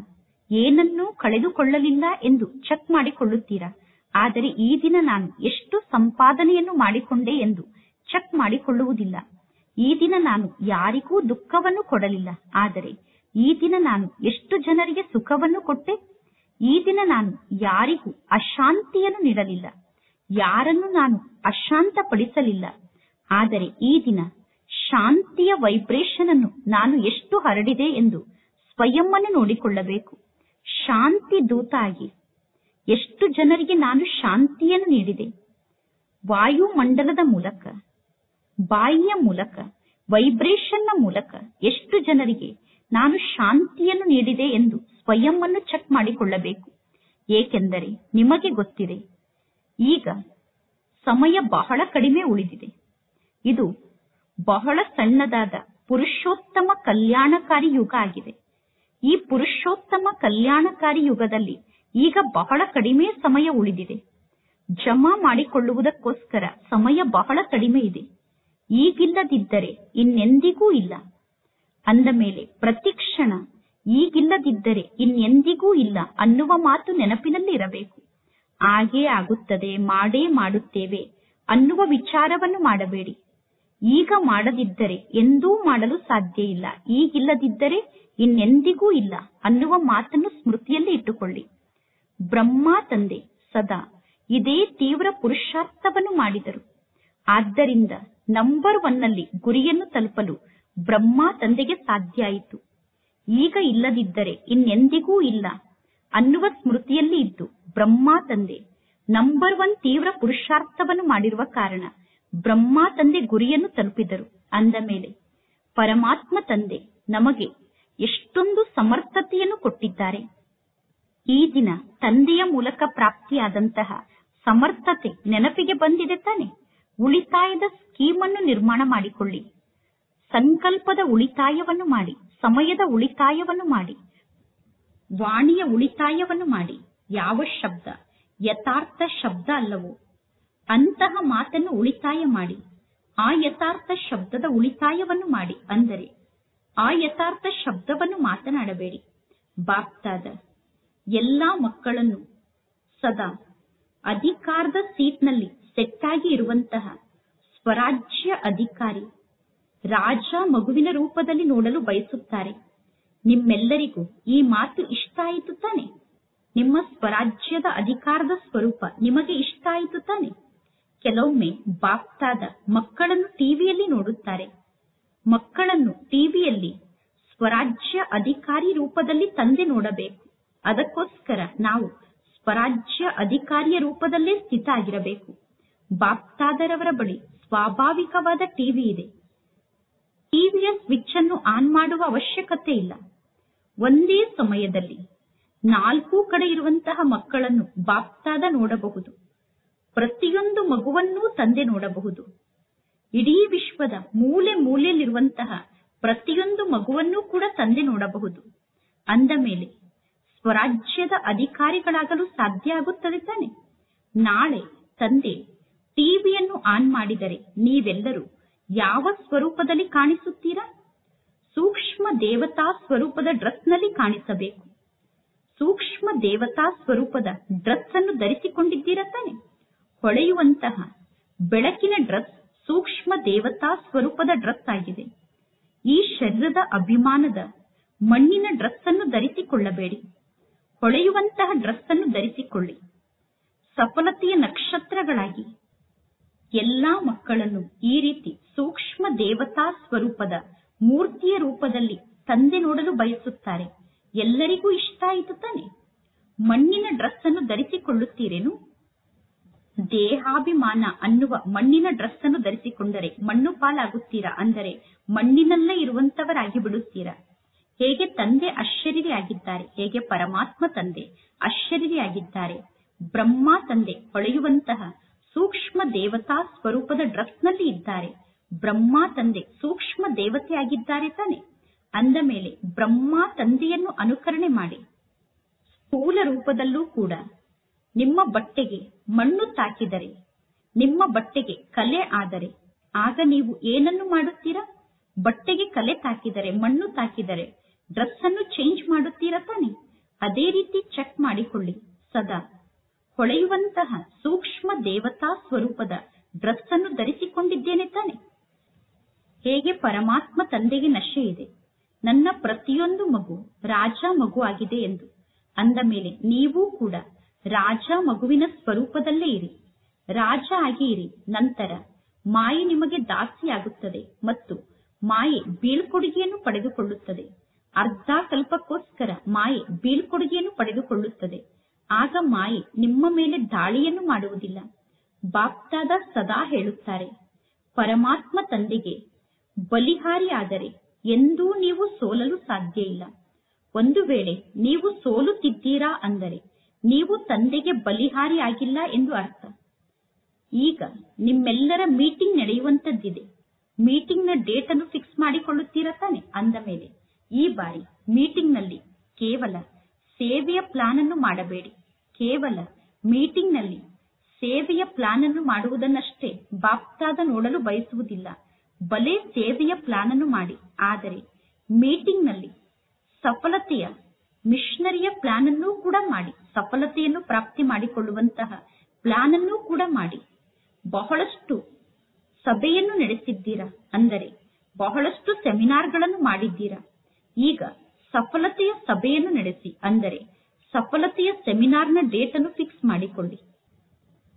ಏನನ್ನೂ ಕಳೆದುಕೊಳ್ಳಲಿಲ್ಲ ಎಂದು ಚೆಕ್ ಮಾಡಿಕೊಳ್ಳುತ್ತೀರಾ. ಆದರೆ ಈ ದಿನ ನಾನು ಎಷ್ಟು ಸಂಪಾದನೆಯನ್ನು ಮಾಡಿಕೊಂಡೆ ಎಂದು ಚೆಕ್ ಮಾಡಿಕೊಳ್ಳುವುದಿಲ್ಲ. ಈ ದಿನ ನಾನು ಯಾರಿಗೂ ದುಃಖವನ್ನು ಕೊಡಲಿಲ್ಲ, ಆದರೆ ಈ ದಿನ ನಾನು ಎಷ್ಟು ಜನರಿಗೆ ಸುಖವನ್ನು ಕೊಟ್ಟೆ. ಈ ದಿನ ನಾನು ಯಾರಿಗೂ ಅಶಾಂತಿಯನ್ನು ನೀಡಲಿಲ್ಲ, ಯಾರನ್ನು ನಾನು ಅಶಾಂತಪಡಿಸಲಿಲ್ಲ. ಆದರೆ ಈ ದಿನ ಶಾಂತಿಯ ವೈಬ್ರೇಷನ್ ಅನ್ನು ನಾನು ಎಷ್ಟು ಹರಡಿದೆ ಎಂದು ಸ್ವಯಂ ಅನ್ನು ನೋಡಿಕೊಳ್ಳಬೇಕು. ಶಾಂತಿ ದೂತ ಆಗಿ ಎಷ್ಟು ಜನರಿಗೆ ನಾನು ಶಾಂತಿಯನ್ನು ನೀಡಿದೆ. ವಾಯುಮಂಡಲದ ಮೂಲಕ, ಬಾಯಿಯ ಮೂಲಕ, ವೈಬ್ರೇಷನ್ನ ಮೂಲಕ ಎಷ್ಟು ಜನರಿಗೆ ನಾನು ಶಾಂತಿಯನ್ನು ನೀಡಿದೆ ಎಂದು ಸ್ವಯಂ ಅನ್ನು ಚೆಕ್ ಮಾಡಿಕೊಳ್ಳಬೇಕು. ಏಕೆಂದರೆ ನಿಮಗೆ ಗೊತ್ತಿದೆ, ಈಗ ಸಮಯ ಬಹಳ ಕಡಿಮೆ ಉಳಿದಿದೆ. ಇದು ಬಹಳ ಸಣ್ಣದಾದ ಪುರುಷೋತ್ತಮ ಕಲ್ಯಾಣಕಾರಿ ಯುಗ ಆಗಿದೆ. ಈ ಪುರುಷೋತ್ತಮ ಕಲ್ಯಾಣಕಾರಿ ಯುಗದಲ್ಲಿ ಈಗ ಬಹಳ ಕಡಿಮೆ ಸಮಯ ಉಳಿದಿದೆ. ಜಮಾ ಮಾಡಿಕೊಳ್ಳುವುದಕ್ಕೋಸ್ಕರ ಸಮಯ ಬಹಳ ಕಡಿಮೆ ಇದೆ. ಈಗಿಲ್ಲದಿದ್ದರೆ ಇನ್ನೆಂದಿಗೂ ಇಲ್ಲ. ಅಂದ ಮೇಲೆ ಪ್ರತಿಕ್ಷಣ ಈಗಿಲ್ಲದಿದ್ದರೆ ಇನ್ನೆಂದಿಗೂ ಇಲ್ಲ ಅನ್ನುವ ಮಾತು ನೆನಪಿನಲ್ಲಿ ಇರಬೇಕು. ಹಾಗೇ ಆಗುತ್ತದೆ, ಮಾಡೇ ಮಾಡುತ್ತೇವೆ ಅನ್ನುವ ವಿಚಾರವನ್ನು ಮಾಡಬೇಡಿ. ಈಗ ಮಾಡದಿದ್ದರೆ ಎಂದೂ ಮಾಡಲು ಸಾಧ್ಯ ಇಲ್ಲ, ಈಗಿಲ್ಲದಿದ್ದರೆ ಇನ್ನೆಂದಿಗೂ ಇಲ್ಲ ಅನ್ನುವ ಮಾತನ್ನು ಸ್ಮೃತಿಯಲ್ಲಿ ಇಟ್ಟುಕೊಳ್ಳಿ. ಬ್ರಹ್ಮ ತಂದೆ ಸದಾ ಇದೇ ತೀವ್ರ ಪುರುಷಾರ್ಥವನ್ನು ಮಾಡಿದರು. ಆದ್ದರಿಂದ ನಂಬರ್ 1 ನಲ್ಲಿ ಗುರಿಯನ್ನು ತಲುಪಲು ಬ್ರಹ್ಮ ತಂದೆಗೆ ಸಾಧ್ಯ ಆಯಿತು. ಈಗ ಇಲ್ಲದಿದ್ದರೆ ಇನ್ನೆಂದಿಗೂ ಇಲ್ಲ ಅನ್ನುವ ಸ್ಮೃತಿಯಲ್ಲಿ ಇದ್ದು ಬ್ರಹ್ಮ ತಂದೆ ನಂಬರ್ 1 ತೀವ್ರ ಪುರುಷಾರ್ಥವನ್ನು ಮಾಡಿರುವ ಕಾರಣ ಬ್ರಹ್ಮ ತಂದೆ ಗುರಿಯನ್ನು ತಲುಪಿದರು. ಅಂದ ಮೇಲೆ ಪರಮಾತ್ಮ ತಂದೆ ನಮಗೆ ಎಷ್ಟೊಂದು ಸಮರ್ಥತೆಯನ್ನು ಕೊಟ್ಟಿದ್ದಾರೆ. ಈ ದಿನ ತಂದೆಯ ಮೂಲಕ ಪ್ರಾಪ್ತಿಯಾದಂತಹ ಸಮರ್ಥತೆ ನೆನಪಿಗೆ ಬಂದಿದೆ ತಾನೆ. ಉಳಿತಾಯದ ಸ್ಕೀಮ್ ಅನ್ನು ನಿರ್ಮಾಣ ಮಾಡಿಕೊಳ್ಳಿ. ಸಂಕಲ್ಪದ ಉಳಿತಾಯವನ್ನು ಮಾಡಿ, ಸಮಯದ ಉಳಿತಾಯವನ್ನು ಮಾಡಿ, ವಾಣಿಯ ಉಳಿತಾಯವನ್ನು ಮಾಡಿ. ಯಾವ ಶಬ್ದ ಯಥಾರ್ಥ ಶಬ್ದ ಅಲ್ಲವೋ ಅಂತಹ ಮಾತನ್ನು ಉಳಿತಾಯ ಮಾಡಿ. ಆ ಯಥಾರ್ಥ ಶಬ್ದದ ಉಳಿತಾಯವನ್ನು ಮಾಡಿ. ಅಂದರೆ ಆ ಯಥಾರ್ಥ ಶಬ್ದವನ್ನು ಮಾತನಾಡಬೇಡಿ. ಬಾಪ್ತಾದ ಎಲ್ಲಾ ಮಕ್ಕಳನ್ನು ಸದಾ ಅಧಿಕಾರದ ಸೀಟ್ನಲ್ಲಿ ಸೆಟ್ ಆಗಿ ಇರುವಂತಹ ಸ್ವರಾಜ್ಯ ಅಧಿಕಾರಿ ರಾಜ ಮಗುವಿನ ರೂಪದಲ್ಲಿ ನೋಡಲು ಬಯಸುತ್ತಾರೆ. ನಿಮ್ಮೆಲ್ಲರಿಗೂ ಈ ಮಾತು ಇಷ್ಟ ಆಯಿತು ತಾನೆ? ನಿಮ್ಮ ಸ್ವರಾಜ್ಯದ ಅಧಿಕಾರದ ಸ್ವರೂಪ ನಿಮಗೆ ಇಷ್ಟ ಆಯಿತು ತಾನೆ? ಕೆಲವೊಮ್ಮೆ ಬಾಪ್ತಾದ ಮಕ್ಕಳನ್ನು ಟಿವಿಯಲ್ಲಿ ನೋಡುತ್ತಾರೆ. ಮಕ್ಕಳನ್ನು ಟಿವಿಯಲ್ಲಿ ಸ್ವರಾಜ್ಯ ಅಧಿಕಾರಿ ರೂಪದಲ್ಲಿ ತಂದೆ ನೋಡಬೇಕು. ಅದಕ್ಕೋಸ್ಕರ ನಾವು ಸ್ವರಾಜ್ಯ ಅಧಿಕಾರಿಯ ರೂಪದಲ್ಲೇ ಸ್ಥಿತ ಆಗಿರಬೇಕು. ಬಾಪ್ತಾದರವರ ಬಳಿ ಸ್ವಾಭಾವಿಕವಾದ ಟಿವಿ ಇದೆ. ಟಿವಿಯ ಸ್ವಿಚ್ ಅನ್ನು ಆನ್ ಮಾಡುವ ಅವಶ್ಯಕತೆ ಇಲ್ಲ. ಒಂದೇ ಸಮಯದಲ್ಲಿ 4 ಕಡೆ ಇರುವಂತಹ ಮಕ್ಕಳನ್ನು ಬಾಪ್ತಾದ ನೋಡಬಹುದು. ಪ್ರತಿಯೊಂದು ಮಗುವನ್ನೂ ತಂದೆ ನೋಡಬಹುದು. ಇಡೀ ವಿಶ್ವದ ಮೂಲೆ ಮೂಲೆಯಲ್ಲಿರುವಂತಹ ಪ್ರತಿಯೊಂದು ಮಗುವನ್ನೂ ಕೂಡ ತಂದೆ ನೋಡಬಹುದು. ಅಂದ ಮೇಲೆ ಸ್ವರಾಜ್ಯದ ಅಧಿಕಾರಿಗಳಾಗಲು ಸಾಧ್ಯ ಆಗುತ್ತದೆ ತಾನೆ? ನಾಳೆ ತಂದೆ ಟಿವಿಯನ್ನು ಆನ್ ಮಾಡಿದರೆ ನೀವೆಲ್ಲರೂ ಯಾವ ಸ್ವರೂಪದಲ್ಲಿ ಕಾಣಿಸುತ್ತೀರಾ? ಸೂಕ್ಷ್ಮ ದೇವತಾ ಸ್ವರೂಪದ ಡ್ರೆಸ್ನಲ್ಲಿ ಕಾಣಿಸಬೇಕು. ಸೂಕ್ಷ್ಮ ದೇವತಾ ಸ್ವರೂಪದ ಡ್ರೆಸ್ ಅನ್ನು ಧರಿಸಿಕೊಂಡಿದ್ದೀರಾ ತಾನೆ? ಹೊಳೆಯುವಂತಹ ಬೆಳಕಿನ ಡ್ರೆಸ್ ಸೂಕ್ಷ್ಮ ದೇವತಾ ಸ್ವರೂಪದ ಡ್ರೆಸ್ ಆಗಿದೆ. ಈ ಶರೀರದ ಅಭಿಮಾನದ ಮಣ್ಣಿನ ಡ್ರೆಸ್ ಅನ್ನು ಧರಿಸಿಕೊಳ್ಳಬೇಡಿ. ಹೊಳೆಯುವಂತಹ ಡ್ರೆಸ್ ಅನ್ನು ಧರಿಸಿಕೊಳ್ಳಿ. ಸಫಲತೆಯ ನಕ್ಷತ್ರಗಳಾಗಿ ಎಲ್ಲಾ ಮಕ್ಕಳನ್ನು ಈ ರೀತಿ ಸೂಕ್ಷ್ಮ ದೇವತಾ ಸ್ವರೂಪದ ಮೂರ್ತಿಯ ರೂಪದಲ್ಲಿ ತಂದೆ ನೋಡಲು ಬಯಸುತ್ತಾರೆ. ಎಲ್ಲರಿಗೂ ಇಷ್ಟ ಆಯಿತು ತಾನೆ? ಮಣ್ಣಿನ ಡ್ರೆಸ್ ಅನ್ನು ಧರಿಸಿಕೊಳ್ಳುತ್ತೀರೇನು? ದೇಹಾಭಿಮಾನ ಅನ್ನುವ ಮಣ್ಣಿನ ಡ್ರೆಸ್ ಅನ್ನು ಧರಿಸಿಕೊಂಡರೆ ಮಣ್ಣು ಪಾಲಾಗುತ್ತೀರಾ? ಅಂದರೆ ಮಣ್ಣಿನಲ್ಲೇ ಇರುವಂತವರಾಗಿ ಬಿಡುತ್ತೀರಾ? ಹೇಗೆ ತಂದೆ ಅಶರೀರಿಯಾಗಿದ್ದಾರೆ, ಹೇಗೆ ಪರಮಾತ್ಮ ತಂದೆ ಅಶರೀರಿಯಾಗಿದ್ದಾರೆ. ಬ್ರಹ್ಮ ತಂದೆ ಹೊಳೆಯುವಂತಹ ಸೂಕ್ಷ್ಮ ದೇವತಾ ಸ್ವರೂಪದ ಡ್ರೆಸ್ನಲ್ಲಿ ಇದ್ದಾರೆ. ಬ್ರಹ್ಮ ತಂದೆ ಸೂಕ್ಷ್ಮ ದೇವತೆಯಾಗಿದ್ದಾರೆ ತಾನೆ? ಅಂದ ಮೇಲೆ ಬ್ರಹ್ಮ ತಂದೆಯನ್ನು ಅನುಕರಣೆ ಮಾಡಿ. ಸ್ಥೂಲ ರೂಪದಲ್ಲೂ ಕೂಡ ನಿಮ್ಮ ಬಟ್ಟೆಗೆ ಮಣ್ಣು ತಾಕಿದರೆ, ನಿಮ್ಮ ಬಟ್ಟೆಗೆ ಕಲೆ ಆದರೆ ಆಗ ನೀವು ಏನನ್ನು ಮಾಡುತ್ತೀರಾ? ಬಟ್ಟೆಗೆ ಕಲೆ ತಾಕಿದರೆ, ಮಣ್ಣು ತಾಕಿದರೆ ಡ್ರೆಸ್ ಅನ್ನು ಚೇಂಜ್ ಮಾಡುತ್ತೀರಾ ತಾನೆ? ಅದೇ ರೀತಿ ಚೆಕ್ ಮಾಡಿಕೊಳ್ಳಿ. ಸದಾ ಹೊಳೆಯುವಂತಹ ಸೂಕ್ಷ್ಮ ದೇವತಾ ಸ್ವರೂಪದ ಡ್ರೆಸ್ ಅನ್ನು ಧರಿಸಿಕೊಂಡಿದ್ದೇನೆ ತಾನೆ. ಹೇಗೆ ಪರಮಾತ್ಮ ತಂದೆಗೆ ನಶೆ ಇದೆ, ನನ್ನ ಪ್ರತಿಯೊಂದು ಮಗು ರಾಜ ಮಗು ಆಗಿದೆ ಎಂದು ಅಂದ ಮೇಲೆ ನೀವು ಕೂಡ ರಾಜ ಮಗುವಿನ ಸ್ವರೂಪದಲ್ಲೇ ಇರಿ, ರಾಜ ಆಗಿ ಇರಿ. ನಂತರ ಮಾಯೆ ನಿಮಗೆ ದಾಸಿಯಾಗುತ್ತದೆ ಮತ್ತು ಮಾಯೆ ಬೀಳ್ಕೊಡುಗೆಯನ್ನು ಪಡೆದುಕೊಳ್ಳುತ್ತದೆ. ಅರ್ಧ ಕಲ್ಪಕ್ಕೋಸ್ಕರ ಮಾಯೆ ಬೀಳ್ಕೊಡುಗೆಯನ್ನು ಪಡೆದುಕೊಳ್ಳುತ್ತದೆ. ಆಗ ಮಾಯೆ ನಿಮ್ಮ ಮೇಲೆ ದಾಳಿಯನ್ನು ಮಾಡುವುದಿಲ್ಲ. ಬಾಪ್ದಾದ ಸದಾ ಹೇಳುತ್ತಾರೆ, ಪರಮಾತ್ಮ ತಂದೆಗೆ ಬಲಿಹಾರಿ ಆದರೆ ಎಂದೂ ನೀವು ಸೋಲಲು ಸಾಧ್ಯ ಇಲ್ಲ. ಒಂದು ವೇಳೆ ನೀವು ಸೋಲುತ್ತಿದ್ದೀರಾ ಅಂದರೆ ನೀವು ತಂದೆಗೆ ಬಲಿಹಾರಿ ಆಗಿಲ್ಲ ಎಂದು ಅರ್ಥ. ಈಗ ನಿಮ್ಮೆಲ್ಲರ ಮೀಟಿಂಗ್ ನಡೆಯುವಂತದ್ದಿದೆ. ಮೀಟಿಂಗ್ ನ ಡೇಟ್ ಅನ್ನು ಫಿಕ್ಸ್ ಮಾಡಿಕೊಳ್ಳುತ್ತೀರಾ ತಾನೆ. ಅಂದ ಮೇಲೆ ಈ ಬಾರಿ ಮೀಟಿಂಗ್ ನಲ್ಲಿ ಕೇವಲ ಸೇವೆಯ ಪ್ಲಾನ್ ಅನ್ನು ಮಾಡಬೇಡಿ. ಕೇವಲ ಮೀಟಿಂಗ್ ನಲ್ಲಿ ಸೇವೆಯ ಪ್ಲಾನ್ ಅನ್ನು ಮಾಡುವುದನ್ನಷ್ಟೇ ಬಾಪ್ದಾದ ನೋಡಲು ಬಯಸುವುದಿಲ್ಲ. ಬಲೆ ಸೇವೆಯ ಪ್ಲಾನ್ ಅನ್ನು ಮಾಡಿ, ಆದರೆ ಮೀಟಿಂಗ್ ನಲ್ಲಿ ಸಫಲತೆಯ ಮಿಷನರಿಯ ಪ್ಲಾನ್ ಅನ್ನು ಕೂಡ ಮಾಡಿ, ಸಫಲತೆಯನ್ನು ಪ್ರಾಪ್ತಿ ಮಾಡಿಕೊಳ್ಳುವಂತಹ ಪ್ಲಾನ್ ಅನ್ನು ಕೂಡ ಮಾಡಿ. ಬಹಳಷ್ಟು ಸಭೆಯನ್ನು ನಡೆಸಿದ್ದೀರಾ, ಅಂದರೆ ಬಹಳಷ್ಟು ಸೆಮಿನಾರ್ಗಳನ್ನು ಮಾಡಿದ್ದೀರಾ. ಈಗ ಸಫಲತೆಯ ಸಭೆಯನ್ನು ನಡೆಸಿ, ಅಂದರೆ ಸಫಲತೆಯ ಸೆಮಿನಾರ್ನ ಡೇಟ್ ಅನ್ನು ಫಿಕ್ಸ್ ಮಾಡಿಕೊಳ್ಳಿ.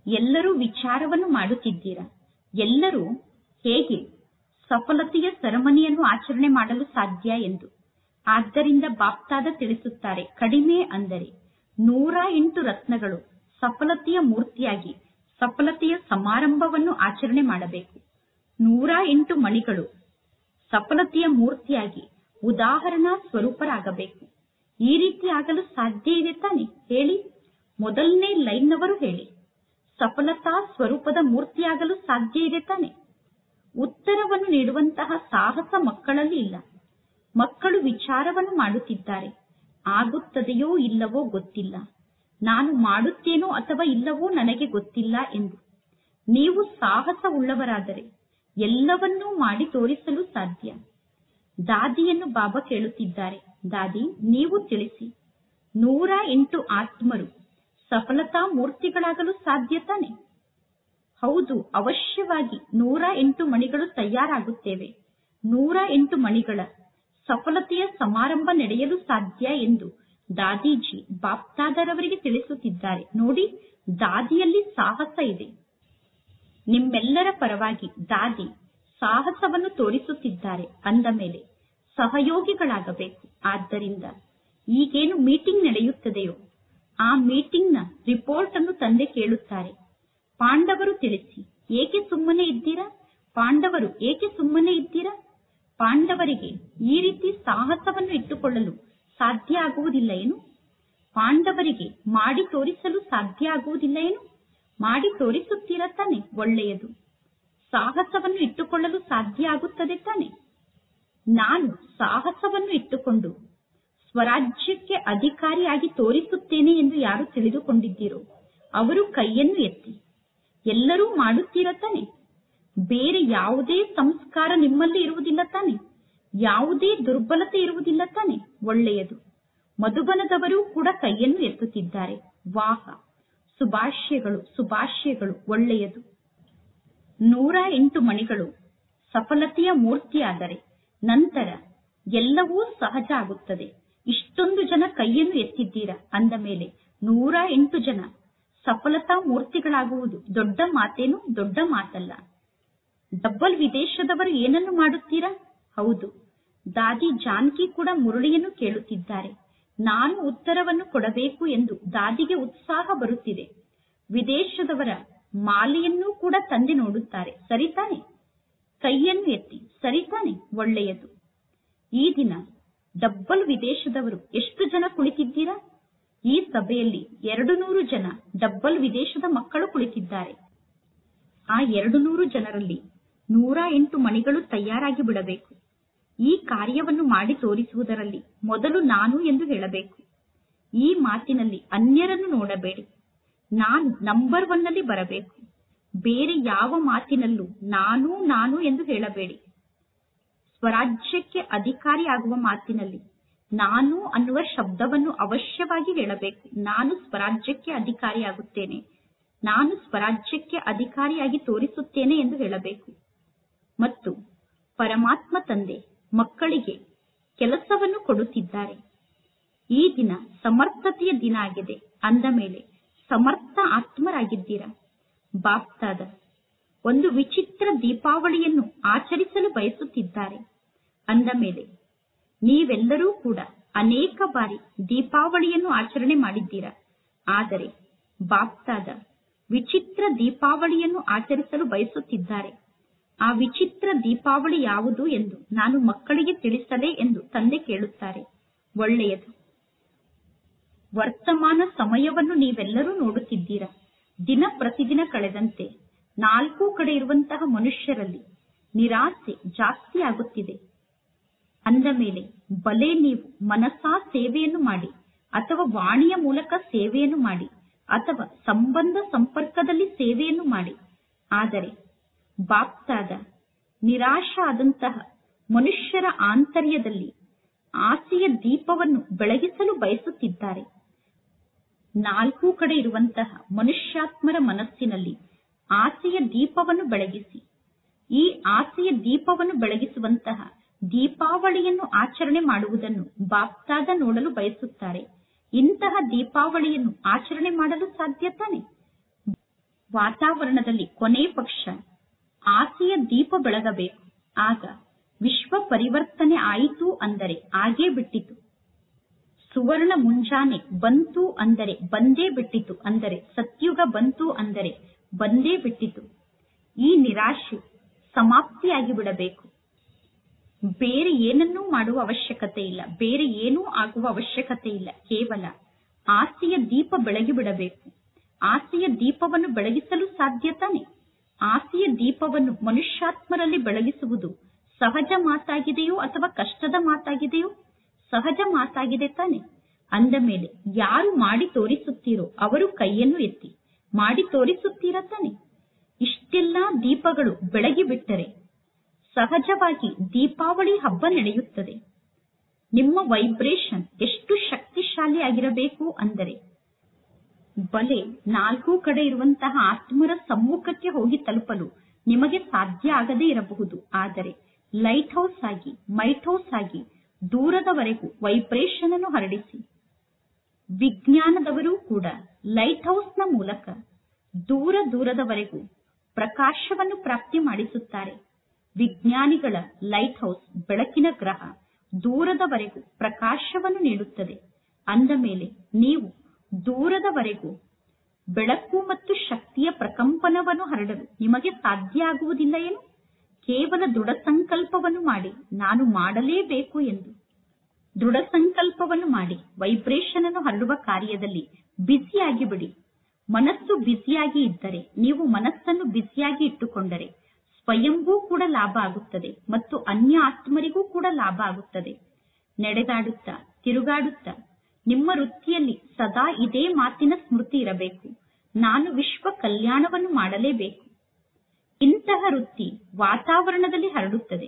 ಎಲ್ಲರೂ ವಿಚಾರವನ್ನು ಮಾಡುತ್ತಿದ್ದೀರಾ, ಎಲ್ಲರೂ ಹೇಗೆ ಸಫಲತೆಯ ಸೆರೆಮನಿಯನ್ನು ಆಚರಣೆ ಮಾಡಲು ಸಾಧ್ಯ ಎಂದು. ಆದ್ದರಿಂದ ಬಾಪ್ತಾದ ತಿಳಿಸುತ್ತಾರೆ, ಕಡಿಮೆ ಅಂದರೆ 108 ರತ್ನಗಳು ಸಫಲತೆಯ ಮೂರ್ತಿಯಾಗಿ ಸಫಲತೆಯ ಸಮಾರಂಭವನ್ನು ಆಚರಣೆ ಮಾಡಬೇಕು. 108 ಮಣಿಗಳು ಸಫಲತೆಯ ಮೂರ್ತಿಯಾಗಿ ಉದಾಹರಣಾ ಸ್ವರೂಪರಾಗಬೇಕು. ಈ ರೀತಿ ಆಗಲು ಸಾಧ್ಯ ಇದೆ ತಾನೆ? ಹೇಳಿ, ಮೊದಲನೇ ಲೈನ್ನವರು ಹೇಳಿ. ಸಫಲತಾ ಸ್ವರೂಪದ ಮೂರ್ತಿಯಾಗಲು ಸಾಧ್ಯ ಇದೆ ತಾನೆ? ಉತ್ತರವನ್ನು ನೀಡುವಂತಹ ಸಾಹಸ ಮಕ್ಕಳಲ್ಲಿ ಇಲ್ಲ. ಮಕ್ಕಳು ವಿಚಾರವನ್ನು ಮಾಡುತ್ತಿದ್ದಾರೆ, ಆಗುತ್ತದೆಯೋ ಇಲ್ಲವೋ ಗೊತ್ತಿಲ್ಲ, ನಾನು ಮಾಡುತ್ತೇನೋ ಅಥವಾ ಇಲ್ಲವೋ ನನಗೆ ಗೊತ್ತಿಲ್ಲ ಎಂದು. ನೀವು ಸಾಹಸ ಉಳ್ಳವರಾದರೆ ಎಲ್ಲವನ್ನೂ ಮಾಡಿ ತೋರಿಸಲು ಸಾಧ್ಯ. ದಾದಿಯನ್ನು ಬಾಬಾ ಕೇಳುತ್ತಿದ್ದಾರೆ, ದಾದಿ ನೀವು ತಿಳಿಸಿ, 108 ಆತ್ಮರು ಸಫಲತಾ ಮೂರ್ತಿಗಳಾಗಲು ಸಾಧ್ಯ ತಾನೆ? ಹೌದು, ಅವಶ್ಯವಾಗಿ 108 ಮಣಿಗಳು ತಯಾರಾಗುತ್ತೇವೆ. 108 ಮಣಿಗಳ ಸಫಲತೆಯ ಸಮಾರಂಭ ನಡೆಯಲು ಸಾಧ್ಯ ಎಂದು ದಾದೀಜಿ ಬಾಪ್ದಾದರವರಿಗೆ ತಿಳಿಸುತ್ತಿದ್ದಾರೆ. ನೋಡಿ, ದಾದಿಯಲ್ಲಿ ಸಾಹಸ ಇದೆ. ನಿಮ್ಮೆಲ್ಲರ ಪರವಾಗಿ ದಾದಿ ಸಾಹಸವನ್ನು ತೋರಿಸುತ್ತಿದ್ದಾರೆ. ಅಂದ ಮೇಲೆ ಸಹಯೋಗಿಗಳಾಗಬೇಕು. ಆದ್ದರಿಂದ ಈಗೇನು ಮೀಟಿಂಗ್ ನಡೆಯುತ್ತದೆಯೋ ಆ ಮೀಟಿಂಗ್ ನ ರಿಪೋರ್ಟ್ ಅನ್ನು ತಂದೆ ಕೇಳುತ್ತಾರೆ. ಪಾಂಡವರು ತಿಳಿಸಿ, ಏಕೆ ಸುಮ್ಮನೆ ಇದ್ದೀರಾ? ಪಾಂಡವರು ಏಕೆ ಸುಮ್ಮನೆ ಇದ್ದೀರಾ? ಪಾಂಡವರಿಗೆ ಈ ರೀತಿ ಸಾಹಸವನ್ನು ಇಟ್ಟುಕೊಳ್ಳಲು ಸಾಧ್ಯ ಆಗುವುದಿಲ್ಲ ಏನು? ಪಾಂಡವರಿಗೆ ಮಾಡಿ ತೋರಿಸಲು ಸಾಧ್ಯ ಆಗುವುದಿಲ್ಲ ಏನು? ಮಾಡಿ ತೋರಿಸುತ್ತೀರಾ ತಾನೆ? ಒಳ್ಳೆಯದು. ಸಾಹಸವನ್ನು ಇಟ್ಟುಕೊಳ್ಳಲು ಸಾಧ್ಯ ಆಗುತ್ತದೆ ತಾನೆ? ನಾನು ಸಾಹಸವನ್ನು ಇಟ್ಟುಕೊಂಡು ಸ್ವರಾಜ್ಯಕ್ಕೆ ಅಧಿಕಾರಿಯಾಗಿ ತೋರಿಸುತ್ತೇನೆ ಎಂದು ಯಾರು ತಿಳಿದುಕೊಂಡಿದ್ದೀರೋ ಅವರು ಕೈಯನ್ನು ಎತ್ತಿ. ಎಲ್ಲರೂ ಮಾಡುತ್ತೀರಾ ತಾನೆ? ಬೇರೆ ಯಾವುದೇ ಸಂಸ್ಕಾರ ನಿಮ್ಮಲ್ಲಿ ಇರುವುದಿಲ್ಲ ತಾನೆ? ಯಾವುದೇ ದುರ್ಬಲತೆ ಇರುವುದಿಲ್ಲ ತಾನೆ? ಒಳ್ಳೆಯದು. ಮಧುಬನದವರು ಕೂಡ ಕೈಯನ್ನು ಎತ್ತುತ್ತಿದ್ದಾರೆ. ವಾಹ, ಶುಭಾಶಯಗಳು, ಶುಭಾಶಯಗಳು. ಒಳ್ಳೆಯದು. 108 ಮಣಿಗಳು ಸಫಲತೆಯ ಮೂರ್ತಿಯಾದರೆ ನಂತರ ಎಲ್ಲವೂ ಸಹಜ ಆಗುತ್ತದೆ. ಇಷ್ಟೊಂದು ಜನ ಕೈಯನ್ನು ಎತ್ತಿದ್ದೀರಾ ಅಂದ ಮೇಲೆ 108 ಜನ ಸಫಲತಾ ಮೂರ್ತಿಗಳಾಗುವುದು ದೊಡ್ಡ ಮಾತೇನು? ದೊಡ್ಡ ಮಾತಲ್ಲ. ಡಬ್ಬಲ್ ವಿದೇಶದವರು ಏನನ್ನು ಮಾಡುತ್ತೀರಾ? ಹೌದು, ದಾದಿ ಜಾನಕಿ ಕೂಡ ಮುರಳಿಯನ್ನು ಕೇಳುತ್ತಿದ್ದಾರೆ. ನಾನು ಉತ್ತರವನ್ನು ಕೊಡಬೇಕು ಎಂದು ದಾದಿಗೆ ಉತ್ಸಾಹ ಬರುತ್ತಿದೆ. ವಿದೇಶದವರ ಮಾಲೆಯನ್ನೂ ಕೂಡ ತಂದೆ ನೋಡುತ್ತಾರೆ. ಸರಿತಾನೆ? ಕೈಯನ್ನು ಎತ್ತಿ. ಸರಿತಾನೆ? ಒಳ್ಳೆಯದು. ಈ ದಿನ ಡಬ್ಬಲ್ ವಿದೇಶದವರು ಎಷ್ಟು ಜನ ಕುಳಿತಿದ್ದೀರಾ? ಈ ಸಭೆಯಲ್ಲಿ 200 ಜನ ಡಬ್ಬಲ್ ವಿದೇಶದ ಮಕ್ಕಳು ಕುಳಿತಿದ್ದಾರೆ. ಆ 200 ಜನರಲ್ಲಿ 108 ಮಣಿಗಳು ತಯಾರಾಗಿ ಬಿಡಬೇಕು. ಈ ಕಾರ್ಯವನ್ನು ಮಾಡಿ ತೋರಿಸುವುದರಲ್ಲಿ ಮೊದಲು ನಾನು ಎಂದು ಹೇಳಬೇಕು. ಈ ಮಾತಿನಲ್ಲಿ ಅನ್ಯರನ್ನು ನೋಡಬೇಡಿ. ನಾನು ನಂಬರ್ 1 ನಲ್ಲಿ ಬರಬೇಕು. ಬೇರೆ ಯಾವ ಮಾತಿನಲ್ಲೂ ನಾನು ನಾನು ಎಂದು ಹೇಳಬೇಡಿ. ಸ್ವರಾಜ್ಯಕ್ಕೆ ಅಧಿಕಾರಿ ಆಗುವ ಮಾತಿನಲ್ಲಿ ನಾನು ಅನ್ನುವ ಶಬ್ದವನ್ನು ಅವಶ್ಯವಾಗಿ ಹೇಳಬೇಕು. ನಾನು ಸ್ವರಾಜ್ಯಕ್ಕೆ ಅಧಿಕಾರಿಯಾಗುತ್ತೇನೆ, ನಾನು ಸ್ವರಾಜ್ಯಕ್ಕೆ ಅಧಿಕಾರಿಯಾಗಿ ತೋರಿಸುತ್ತೇನೆ ಎಂದು ಹೇಳಬೇಕು. ಮತ್ತು ಪರಮಾತ್ಮ ತಂದೆ ಮಕ್ಕಳಿಗೆ ಕೆಲಸವನ್ನು ಕೊಡುತ್ತಿದ್ದಾರೆ. ಈ ದಿನ ಸಮರ್ಥತೆಯ ದಿನ ಆಗಿದೆ. ಅಂದ ಮೇಲೆ ಸಮರ್ಥ ಆತ್ಮರಾಗಿದ್ದೀರಾ. ಬಾಪ್ತಾದ ಒಂದು ವಿಚಿತ್ರ ದೀಪಾವಳಿಯನ್ನು ಆಚರಿಸಲು ಬಯಸುತ್ತಿದ್ದಾರೆ. ಅಂದ ಮೇಲೆ ನೀವೆಲ್ಲರೂ ಕೂಡ ಅನೇಕ ಬಾರಿ ದೀಪಾವಳಿಯನ್ನು ಆಚರಣೆ ಮಾಡಿದ್ದೀರಾ. ಆದರೆ ಬಾಪ್ತಾದ ವಿಚಿತ್ರ ದೀಪಾವಳಿಯನ್ನು ಆಚರಿಸಲು ಬಯಸುತ್ತಿದ್ದಾರೆ. ಆ ವಿಚಿತ್ರ ದೀಪಾವಳಿ ಯಾವುದು ಎಂದು ನಾನು ಮಕ್ಕಳಿಗೆ ತಿಳಿಸಲೇ ಎಂದು ತಂದೆ ಕೇಳುತ್ತಾರೆ. ಒಳ್ಳೆಯದು. ವರ್ತಮಾನ ಸಮಯವನ್ನು ನೀವೆಲ್ಲರೂ ನೋಡುತ್ತಿದ್ದೀರಾ. ದಿನ ಪ್ರತಿದಿನ ಕಳೆದಂತೆ 4 ಕಡೆ ಇರುವಂತಹ ಮನುಷ್ಯರಲ್ಲಿ ನಿರಾಸೆ ಜಾಸ್ತಿ ಆಗುತ್ತಿದೆ. ಅಂದ ಮೇಲೆ ಬಲೆ ನೀವು ಮನಸಾ ಸೇವೆಯನ್ನು ಮಾಡಿ, ಅಥವಾ ವಾಣಿಯ ಮೂಲಕ ಸೇವೆಯನ್ನು ಮಾಡಿ, ಅಥವಾ ಸಂಬಂಧ ಸಂಪರ್ಕದಲ್ಲಿ ಸೇವೆಯನ್ನು ಮಾಡಿ. ಆದರೆ ಬಾಪ್ತಾದ ನಿರಾಶ ಆದಂತಹ ಮನುಷ್ಯರ ಆಂತರ್ಯದಲ್ಲಿ ಆಸೆಯ ದೀಪವನ್ನು ಬೆಳಗಿಸಲು ಬಯಸುತ್ತಿದ್ದಾರೆ. 4 ಕಡೆ ಇರುವಂತಹ ಮನುಷ್ಯಾತ್ಮರ ಮನಸ್ಸಿನಲ್ಲಿ ಆಸೆಯ ದೀಪವನ್ನು ಬೆಳಗಿಸಿ. ಈ ಆಸೆಯ ದೀಪವನ್ನು ಬೆಳಗಿಸುವಂತಹ ದೀಪಾವಳಿಯನ್ನು ಆಚರಣೆ ಮಾಡುವುದನ್ನು ಬಾಪ್ತಾದ ನೋಡಲು ಬಯಸುತ್ತಾರೆ. ಇಂತಹ ದೀಪಾವಳಿಯನ್ನು ಆಚರಣೆ ಮಾಡಲು ಸಾಧ್ಯ ತಾನೆ? ವಾತಾವರಣದಲ್ಲಿ ಕೊನೆ ಪಕ್ಷ ಆಸೆಯ ದೀಪ ಬೆಳಗಬೇಕು. ಆಗ ವಿಶ್ವ ಪರಿವರ್ತನೆ ಆಯಿತು ಅಂದರೆ ಆಗೇ ಬಿಟ್ಟಿತು. ಸುವರ್ಣ ಮುಂಜಾನೆ ಬಂತು ಅಂದರೆ ಬಂದೇ ಬಿಟ್ಟಿತು, ಅಂದರೆ ಸತ್ಯುಗ ಬಂತು ಅಂದರೆ ಬಂದೇ ಬಿಟ್ಟಿತು. ಈ ನಿರಾಶೆ ಸಮಾಪ್ತಿಯಾಗಿ ಬಿಡಬೇಕು. ಬೇರೆ ಏನನ್ನೂ ಮಾಡುವ ಅವಶ್ಯಕತೆ ಇಲ್ಲ, ಬೇರೆ ಏನೂ ಆಗುವ ಅವಶ್ಯಕತೆ ಇಲ್ಲ. ಕೇವಲ ಆಸೆಯ ದೀಪ ಬೆಳಗಿ ಬಿಡಬೇಕು. ಆಸೆಯ ದೀಪವನ್ನು ಬೆಳಗಿಸಲು ಸಾಧ್ಯ ತಾನೆ? ಆಸೆಯ ದೀಪವನ್ನು ಮನುಷ್ಯಾತ್ಮರಲ್ಲಿ ಬೆಳಗಿಸುವುದು ಸಹಜ ಮಾತಾಗಿದೆಯೋ ಅಥವಾ ಕಷ್ಟದ ಮಾತಾಗಿದೆಯೋ? ಸಹಜ ಮಾತಾಗಿದೆ ತಾನೆ. ಅಂದ ಮೇಲೆ ಯಾರು ಮಾಡಿ ತೋರಿಸುತ್ತೀರೋ ಅವರು ಕೈಯನ್ನು ಎತ್ತಿ. ಮಾಡಿ ತೋರಿಸುತ್ತೀರಾ ತಾನೆ? ಇಷ್ಟೆಲ್ಲ ದೀಪಗಳು ಬೆಳಗಿ ಬಿಟ್ಟರೆ ಸಹಜವಾಗಿ ದೀಪಾವಳಿ ಹಬ್ಬ ನಡೆಯುತ್ತದೆ. ನಿಮ್ಮ ವೈಬ್ರೇಷನ್ ಎಷ್ಟು ಶಕ್ತಿಶಾಲಿ ಆಗಿರಬೇಕು ಅಂದರೆ ಬಲೆ 4 ಕಡೆ ಇರುವಂತಹ ಆತ್ಮರ ಸಮ್ಮುಖಕ್ಕೆ ಹೋಗಿ ತಲುಪಲು ನಿಮಗೆ ಸಾಧ್ಯ ಆಗದೇ ಇರಬಹುದು. ಆದರೆ ಲೈಟ್ ಹೌಸ್ ಆಗಿ, ಮೈಟ್ ಹೌಸ್ ಆಗಿ ದೂರದವರೆಗೂ ವೈಬ್ರೇಷನ್ ಅನ್ನು ಹರಡಿಸಿ. ವಿಜ್ಞಾನದವರು ಕೂಡ ಲೈಟ್ ಹೌಸ್ನ ಮೂಲಕ ದೂರ ದೂರದವರೆಗೂ ಪ್ರಕಾಶವನ್ನು ಪ್ರಾಪ್ತಿ ಮಾಡಿಸುತ್ತಾರೆ. ವಿಜ್ಞಾನಿಗಳ ಲೈಟ್ ಹೌಸ್ ಬೆಳಕಿನ ಗ್ರಹ ದೂರದವರೆಗೂ ಪ್ರಕಾಶವನ್ನು ನೀಡುತ್ತದೆ. ಅಂದ ಮೇಲೆ ನೀವು ದೂರದವರೆಗೂ ಬೆಳಕು ಮತ್ತು ಶಕ್ತಿಯ ಪ್ರಕಂಪನವನ್ನು ಹರಡಲು ನಿಮಗೆ ಸಾಧ್ಯ ಆಗುವುದಿಲ್ಲ ಏನು? ಕೇವಲ ದೃಢ ಸಂಕಲ್ಪವನ್ನು ಮಾಡಿ, ನಾನು ಮಾಡಲೇಬೇಕು ಎಂದು ದೃಢ ಸಂಕಲ್ಪವನ್ನು ಮಾಡಿ ವೈಬ್ರೇಷನ್ ಅನ್ನು ಹರಡುವ ಕಾರ್ಯದಲ್ಲಿ ಬ್ಯುಸಿಯಾಗಿ ಬಿಡಿ. ಮನಸ್ಸು ಬ್ಯುಸಿಯಾಗಿ ಇದ್ದರೆ, ನೀವು ಮನಸ್ಸನ್ನು ಬ್ಯುಸಿಯಾಗಿ ಇಟ್ಟುಕೊಂಡರೆ ಸ್ವಯಂಗೂ ಕೂಡ ಲಾಭ ಆಗುತ್ತದೆ ಮತ್ತು ಅನ್ಯ ಆತ್ಮರಿಗೂ ಕೂಡ ಲಾಭ ಆಗುತ್ತದೆ. ನಡೆದಾಡುತ್ತಾ ತಿರುಗಾಡುತ್ತಾ ನಿಮ್ಮ ವೃತ್ತಿಯಲ್ಲಿ ಸದಾ ಇದೇ ಮಾತಿನ ಸ್ಮೃತಿ ಇರಬೇಕು, ನಾನು ವಿಶ್ವ ಕಲ್ಯಾಣವನ್ನು ಮಾಡಲೇಬೇಕು. ಇಂತಹ ವೃತ್ತಿ ವಾತಾವರಣದಲ್ಲಿ ಹರಡುತ್ತದೆ.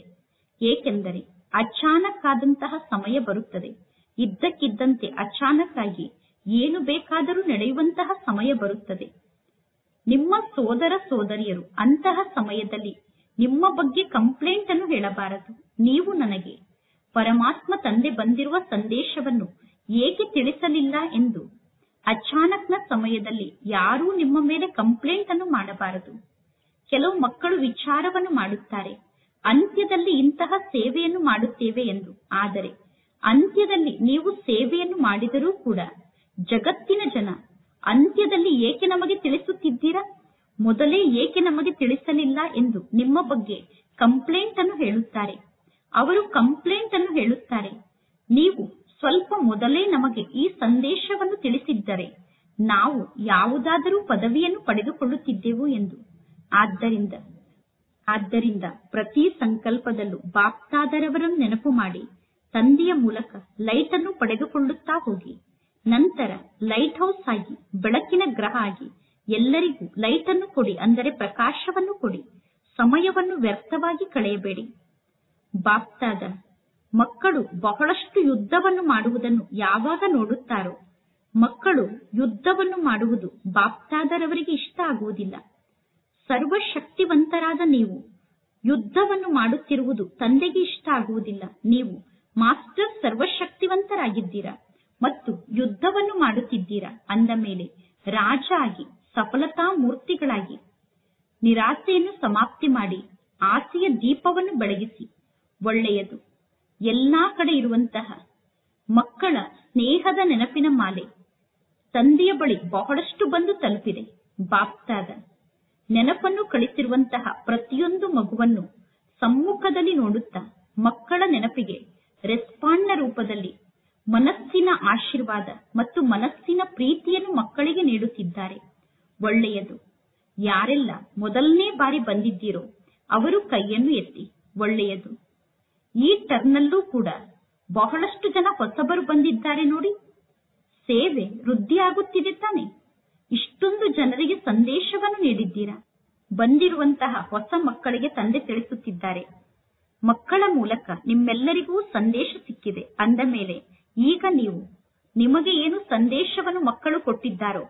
ಏಕೆಂದರೆ ಅಚಾನಕ್ ಆದಂತಹ ಸಮಯ ಬರುತ್ತದೆ. ಇದ್ದಕ್ಕಿದ್ದಂತೆ ಅಚಾನಕ್ ಆಗಿ ಏನು ಬೇಕಾದರೂ ನಡೆಯುವಂತಹ ಸಮಯ ಬರುತ್ತದೆ. ನಿಮ್ಮ ಸೋದರ ಸೋದರಿಯರು ಅಂತಹ ಸಮಯದಲ್ಲಿ ನಿಮ್ಮ ಬಗ್ಗೆ ಕಂಪ್ಲೇಂಟ್ ಅನ್ನು ಹೇಳಬಾರದು. ನೀವು ನನಗೆ ಪರಮಾತ್ಮ ತಂದೆ ಬಂದಿರುವ ಸಂದೇಶವನ್ನು ಏಕೆ ತಿಳಿಸಲಿಲ್ಲ ಎಂದು ಅಚಾನಕ್ನ ಸಮಯದಲ್ಲಿ ಯಾರೂ ನಿಮ್ಮ ಮೇಲೆ ಕಂಪ್ಲೇಂಟ್ ಅನ್ನು ಮಾಡಬಾರದು. ಕೆಲವು ಮಕ್ಕಳು ವಿಚಾರವನ್ನು ಮಾಡುತ್ತಾರೆ, ಅಂತ್ಯದಲ್ಲಿ ಇಂತಹ ಸೇವೆಯನ್ನು ಮಾಡುತ್ತೇವೆ ಎಂದು. ಆದರೆ ಅಂತ್ಯದಲ್ಲಿ ನೀವು ಸೇವೆಯನ್ನು ಮಾಡಿದರೂ ಕೂಡ ಜಗತ್ತಿನ ಜನ ಅಂತ್ಯದಲ್ಲಿ ಏಕೆ ನಮಗೆ ತಿಳಿಸುತ್ತಿದ್ದೀರಾ, ಮೊದಲೇ ಏಕೆ ನಮಗೆ ತಿಳಿಸಲಿಲ್ಲ ಎಂದು ನಿಮ್ಮ ಬಗ್ಗೆ ಕಂಪ್ಲೇಂಟ್ ಅನ್ನು ಹೇಳುತ್ತಾರೆ. ಅವರು ಕಂಪ್ಲೇಂಟ್ ಅನ್ನು ಹೇಳುತ್ತಾರೆ, ನೀವು ಸ್ವಲ್ಪ ಮೊದಲೇ ನಮಗೆ ಈ ಸಂದೇಶವನ್ನು ತಿಳಿಸಿದ್ದರೆ ನಾವು ಯಾವುದಾದರೂ ಪದವಿಯನ್ನು ಪಡೆದುಕೊಳ್ಳುತ್ತಿದ್ದೆವು ಎಂದು. ಆದ್ದರಿಂದ ಪ್ರತಿ ಸಂಕಲ್ಪದಲ್ಲೂ ಬಾಪ್ತಾದರವರನ್ನು ನೆನಪು ಮಾಡಿ ತಂದೆಯ ಮೂಲಕ ಲೈಟ್ ಅನ್ನು ಪಡೆದುಕೊಳ್ಳುತ್ತಾ ಹೋಗಿ. ನಂತರ ಲೈಟ್ ಹೌಸ್ ಆಗಿ, ಬೆಳಕಿನ ಗ್ರಹ ಆಗಿ ಎಲ್ಲರಿಗೂ ಲೈಟ್ ಅನ್ನು ಕೊಡಿ, ಅಂದರೆ ಪ್ರಕಾಶವನ್ನು ಕೊಡಿ. ಸಮಯವನ್ನು ವ್ಯರ್ಥವಾಗಿ ಕಳೆಯಬೇಡಿ. ಬಾಪ್ತಾದ ಮಕ್ಕಳು ಬಹಳಷ್ಟು ಯುದ್ಧವನ್ನು ಮಾಡುವುದನ್ನು ಯಾವಾಗ ನೋಡುತ್ತಾರೋ, ಮಕ್ಕಳು ಯುದ್ಧವನ್ನು ಮಾಡುವುದು ಬಾಪ್ತಾದರವರಿಗೆ ಇಷ್ಟ ಆಗುವುದಿಲ್ಲ. ಸರ್ವಶಕ್ತಿವಂತರಾದ ನೀವು ಯುದ್ಧವನ್ನು ಮಾಡುತ್ತಿರುವುದು ತಂದೆಗೆ ಇಷ್ಟ ಆಗುವುದಿಲ್ಲ. ನೀವು ಮಾಸ್ಟರ್ ಸರ್ವಶಕ್ತಿವಂತರಾಗಿದ್ದೀರಾ ಮತ್ತು ಯುದ್ಧವನ್ನು ಮಾಡುತ್ತಿದ್ದೀರಾ. ಅಂದ ಮೇಲೆ ರಾಜ ಆಗಿ, ಸಫಲತಾ ಮೂರ್ತಿಗಳಾಗಿ ನಿರಾಸೆಯನ್ನು ಸಮಾಪ್ತಿ ಮಾಡಿ ಆಸೆಯ ದೀಪವನ್ನು ಬೆಳಗಿಸಿ. ಒಳ್ಳೆಯದು. ಎಲ್ಲಾ ಕಡೆ ಇರುವಂತಹ ಮಕ್ಕಳ ಸ್ನೇಹದ ನೆನಪಿನ ಮಾಲೆ ತಂದೆಯ ಬಳಿ ಬಹಳಷ್ಟು ಬಂದು ತಲುಪಿದೆ. ಬಾಪ್ತಾದ ನೆನಪನ್ನು ಕಳಿಸಿರುವಂತಹ ಪ್ರತಿಯೊಂದು ಮಗುವನ್ನು ಸಮ್ಮುಖದಲ್ಲಿ ನೋಡುತ್ತಾ ಮಕ್ಕಳ ನೆನಪಿಗೆ ರೆಸ್ಪಾಂಡ್ನ ರೂಪದಲ್ಲಿ ಮನಸ್ಸಿನ ಆಶೀರ್ವಾದ ಮತ್ತು ಮನಸ್ಸಿನ ಪ್ರೀತಿಯನ್ನು ಮಕ್ಕಳಿಗೆ ನೀಡುತ್ತಿದ್ದಾರೆ. ಒಳ್ಳೆಯದು. ಯಾರೆಲ್ಲ ಮೊದಲನೇ ಬಾರಿ ಬಂದಿದ್ದೀರೋ ಅವರು ಕೈಯನ್ನು ಎತ್ತಿ. ಒಳ್ಳೆಯದು. ಈ ಟರ್ನಲ್ಲೂ ಕೂಡ ಬಹಳಷ್ಟು ಜನ ಹೊಸಬರು ಬಂದಿದ್ದಾರೆ ನೋಡಿ. ಸೇವೆ ವೃದ್ಧಿಯಾಗುತ್ತಿದೆ ತಾನೆ. ಇಷ್ಟೊಂದು ಜನರಿಗೆ ಸಂದೇಶವನ್ನು ನೀಡಿದ್ದೀರಾ. ಬಂದಿರುವಂತಹ ಹೊಸ ಮಕ್ಕಳಿಗೆ ತಂದೆ ತಿಳಿಸುತ್ತಿದ್ದಾರೆ, ಮಕ್ಕಳ ಮೂಲಕ ನಿಮ್ಮೆಲ್ಲರಿಗೂ ಸಂದೇಶ ಸಿಕ್ಕಿದೆ. ಅಂದ ಮೇಲೆ ಈಗ ನೀವು ನಿಮಗೆ ಏನು ಸಂದೇಶವನ್ನು ಮಕ್ಕಳು ಕೊಟ್ಟಿದ್ದಾರೋ